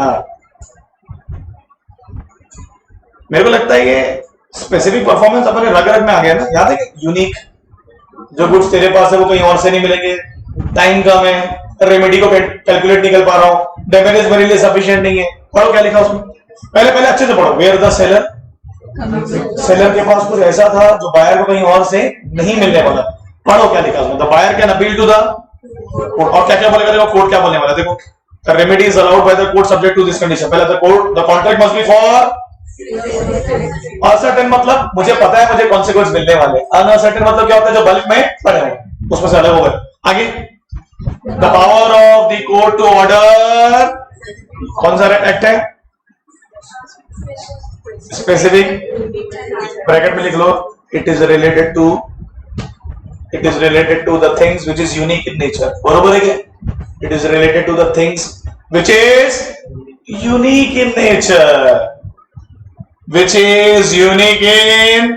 मेरे को लगता है ये स्पेसिफिक परफॉर्मेंस अपने रग रग में आ गया ना, याद है कि यूनिक, जो गुड्स तेरे पास है वो कहीं और से नहीं मिलेंगे, टाइम कम है, रेमेडी को कैलकुलेट नहीं कर पा रहा हूं, डैमेजेस मेरे लिए सफिशिएंट नहीं है। पढ़ो क्या लिखा उसमें, पहले पहले अच्छे से पढ़ो, वेयर द सेलर, सेलर के पास कुछ ऐसा था जो बायर को कहीं और से नहीं मिलने वाला। पढ़ो क्या लिखा उसमें, the buyer can appeal to the court, और क्या क्या बोलेगा देखो, कोर्ट क्या बोलने वाला देखो, the remedy is allowed by the court subject to this condition. पहले the court, the contract must be for uncertain, मतलब मुझे पता है मुझे कौन से गुड्स मिलने वाले, अनसर्टेन मतलब क्या होता है जो बल्क में पड़े हैं उसमें से अलग हो गए। आगे, the power of the court to order, कौन सा एक्ट है, स्पेसिफिक, ब्रैकेट में लिख लो, it is related to the things which is unique in nature, बरोबर है क्या, it is related to the things which is unique in nature, which is unique in,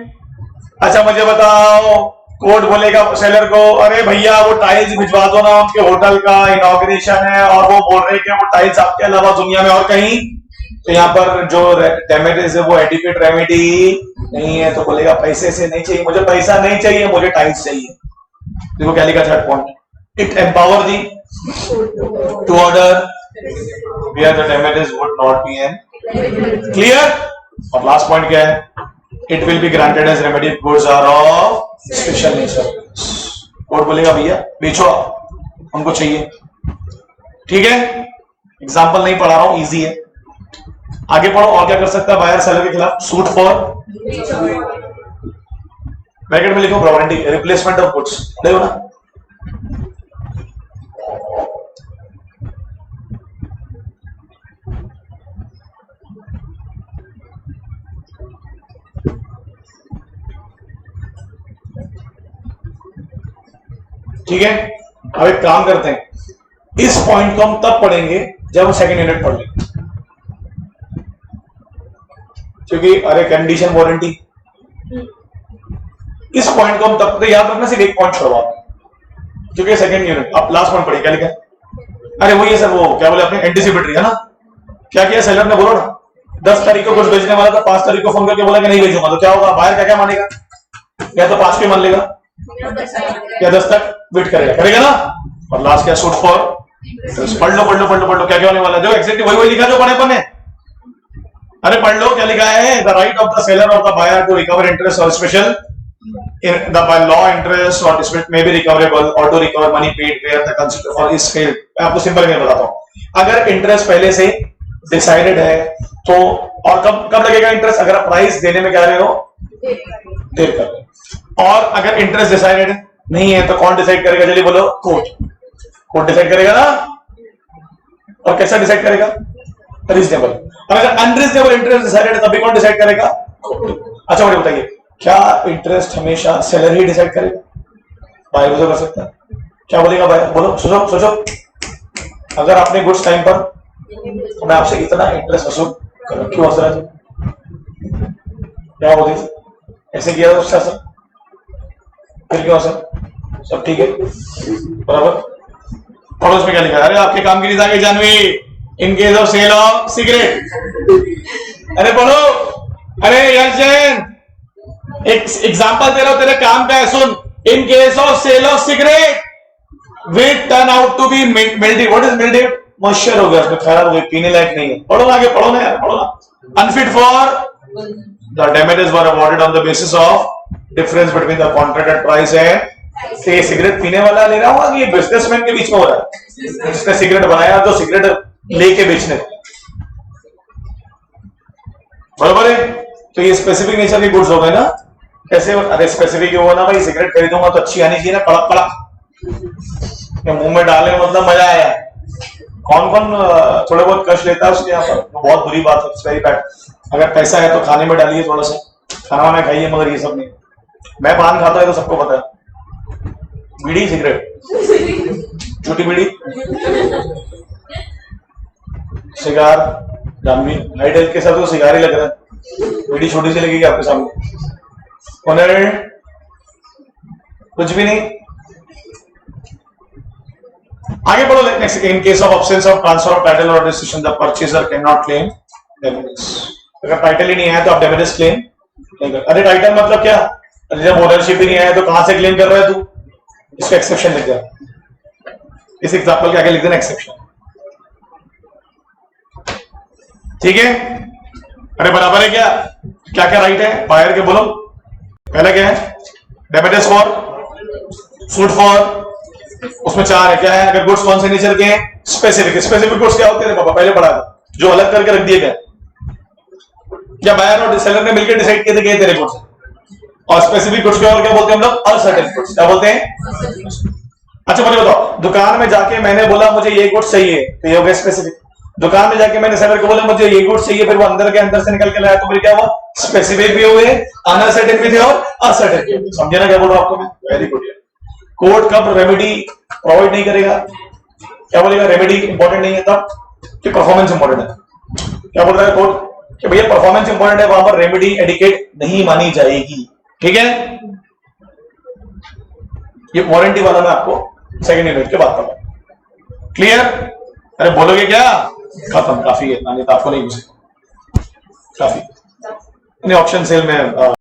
अच्छा मुझे बताओ, कोर्ट बोलेगा सेलर को, अरे भैया वो टाइल्स भिजवा दो ना, उनके होटल का इनॉग्रेशन है और वो बोल रहे हैं कि वो टाइल्स आपके अलावा दुनिया में और कहीं, तो यहाँ पर जो डैमेजेस है वो एडिक्वेट रेमेडी नहीं है, तो बोलेगा पैसे से नहीं चाहिए, मुझे पैसा नहीं चाहिए, मुझे टाइल्स चाहिए। देखो क्या लिखा third point, it empower the to order where the damages would not be an clear. और लास्ट पॉइंट क्या है, it will be granted as remedy goods are of special nature. Court बोलेगा भैया बेचो, हमको चाहिए, ठीक है। एग्जांपल नहीं पढ़ा रहा हूं, इजी है, आगे पढ़ो। और क्या कर सकता है बायर सेलर के खिलाफ, सूट फॉर, ब्रैकेट में लिखो वारंटी, रिप्लेसमेंट ऑफ गुड्स, देखो ना, ठीक है। अब एक काम करते हैं, इस पॉइंट को हम तब पढ़ेंगे जब हम सेकंड यूनिट पढ़ लेंगे, क्योंकि अरे कंडीशन वारंटी, इस पॉइंट को हम तब, तो याद रखना सिर्फ एक पॉइंट छोड़वा, क्योंकि सेकंड यूनिट। अब लास्ट पॉइंट पढ़िए क्या लिखा, अरे वो ये सर वो क्या बोले अपने एंटीसिपेटरी है ना, क्या किया सेलर ने, बोलो ना 10 तारीख को कुछ बेचने वाला था, 5 तारीख को फोन करके बोला कि नहीं बेचूंगा, तो क्या होगा, बायर क्या क्या मानेगा, या तो 5 के मान लेगा या 10 तक वेट करेगा ना। और लास्ट क्या, सूट फॉर, पढ़ लो क्या क्या होने वाला है, जो एग्जैक्टली वही लिखा जो पढ़े पने, अरे पढ़ लो क्या लिखा है, the right of the seller और the buyer to recover interest और special by law interest or dispute may be recoverable or to recover money paid where the consider is failed. मैं आपको सिंपल में बताता हूं, अगर इंटरेस्ट पहले से डिसाइडेड है तो, और कब लगेगा इंटरेस्ट, अगर आप प्राइस देने में क्या रहे हो, देर कर रहे हो। और अगर इंटरेस्ट डिसाइडेड नहीं है तो कौन डिसाइड करेगा, जल्दी बोलो, कोर्ट डिसाइड करेगा ना। और कैसा डिसाइड करेगा, रीजनेबल। और अगर अनरीजनेबल इंटरेस्ट डिसाइडेड है तभी कौन डिसाइड करेगा, अच्छा मुझे बताइए, क्या इंटरेस्ट हमेशा सेलर ही डिसाइड करेगा, बायर भी तो कर सकता है, क्या बोलेगा बायर, बोलो, सोचो अगर आपने गुड्स टाइम पर, तो मैं आपसे इतना इंटरेस्ट वसूल करूं, क्यों हंस रहा है, क्या होती ऐसे किया था उसका सर, फिर क्यों सर, सब ठीक है बराबर। पड़ोस में क्या लिखा है, अरे आपके काम की नहीं Janvi, in case of sale of cigarette, अरे बोलो, अरे यश जैन एक एग्जांपल दे रहा हूं तेरे काम का है, सुन, in case of sale of cigarette which turn out to be mildew, what is mildew, moisture हो गया, उसमें खराब हो गई, पीने लायक नहीं है, पढ़ो आगे, पढ़ो ना यार, पढ़ो ना। Unfit for the damages were awarded on the basis of difference between the contracted price and, ये सिगरेट पीने वाला ले रहा हूं कि बिजनेसमैन के बीच में हो रहा है, जिसने सिगरेट बनाया तो सिगरेट लेके बेचने, बराबर है। तो ये स्पेसिफिक नेचर के गुड्स हो गए ना, कैसे, अरे स्पेसिफिक हुआ ना भाई, सिगरेट खरीदूंगा तो अच्छी आनी चाहिए ना, कड़क कड़क, मुंह में डाले मतलब मजा आया, कौन थोड़े बहुत कष्ट लेता है उसके यहाँ पर, तो बहुत बुरी बात है, वेरी बैड। अगर पैसा है तो खाने में डालिए, थोड़ा सा खाना वाना खाइए, मगर ये सब नहीं। मैं पान खाता है तो सबको पता है, बीड़ी सिगरेट, छोटी बीड़ी, सिगार, जानवी, लाइट हेल्थ के साथ तो सिगार ही लग रहा है, बीड़ी छोटी सी लगेगी आपके सामने, ओनर कुछ भी नहीं। आगे बढ़ो, next, in case of absence of transfer of title और registration the purchaser can not claim damages, अगर टाइटल ही नहीं है तो आप डैमेजेस क्लेम नहीं कर। अरे टाइटल मतलब क्या, जब ओनरशिप ही नहीं है तो कहां से क्लेम कर रहा है तू, इसको एक्सेप्शन लिख दिया, इस एग्जांपल के आगे लिख देना एक्सेप्शन, ठीक है। अरे बराबर है क्या, क्या क्या राइट है बायर के, बोलो, पहला क्या है, डैमेजेस फॉर, सूट फॉर, उसमें चार है, क्या है, अगर गुड्स कौन से नेचर के हैं, स्पेसिफिक गुड्स क्या होते हैं पापा, पहले पढ़ा था, जो अलग करके रख दिए गए, क्या बायर और सेलर ने मिलकर डिसाइड किए थे तेरे गुड्स, और स्पेसिफिक गुड्स को और क्या बोलते हैं हम लोग, अनसर्टेन गुड्स, क्या बोलते हैं। अच्छा मुझे बताओ, दुकान में जाके मैंने बोला मुझे ये गुड्स चाहिए, तो ये हो गया स्पेसिफिक। दुकान में जाके मैंने सेलर को बोला मुझे ये गुड्स चाहिए, फिर वो अंदर से निकल के लाया, तो फिर क्या हुआ, स्पेसिफिक भी हुए, अनसर्टेन भी थे और असर्टेन भी, समझे ना क्या बोल रहा हूं आपको मैं, वेरी गुड। कोर्ट कब रेमेडी प्रोवाइड नहीं करेगा, क्या बोलेगा, रेमेडी इंपॉर्टेंट नहीं है तब, कि परफॉर्मेंस इंपॉर्टेंट है, क्या बोल रहा है कोर्ट, कि भैया परफॉर्मेंस इंपॉर्टेंट है, वहां पर रेमेडी एडिकेट नहीं मानी जाएगी, ठीक है। ये वारंटी वाला मैं आपको सेकंड यूनिट के बाद पढ़ा, क्लियर। अरे बोलोगे क्या, खत्म, काफी है, आपको नहीं घुसे, काफी। ऑप्शन सेल में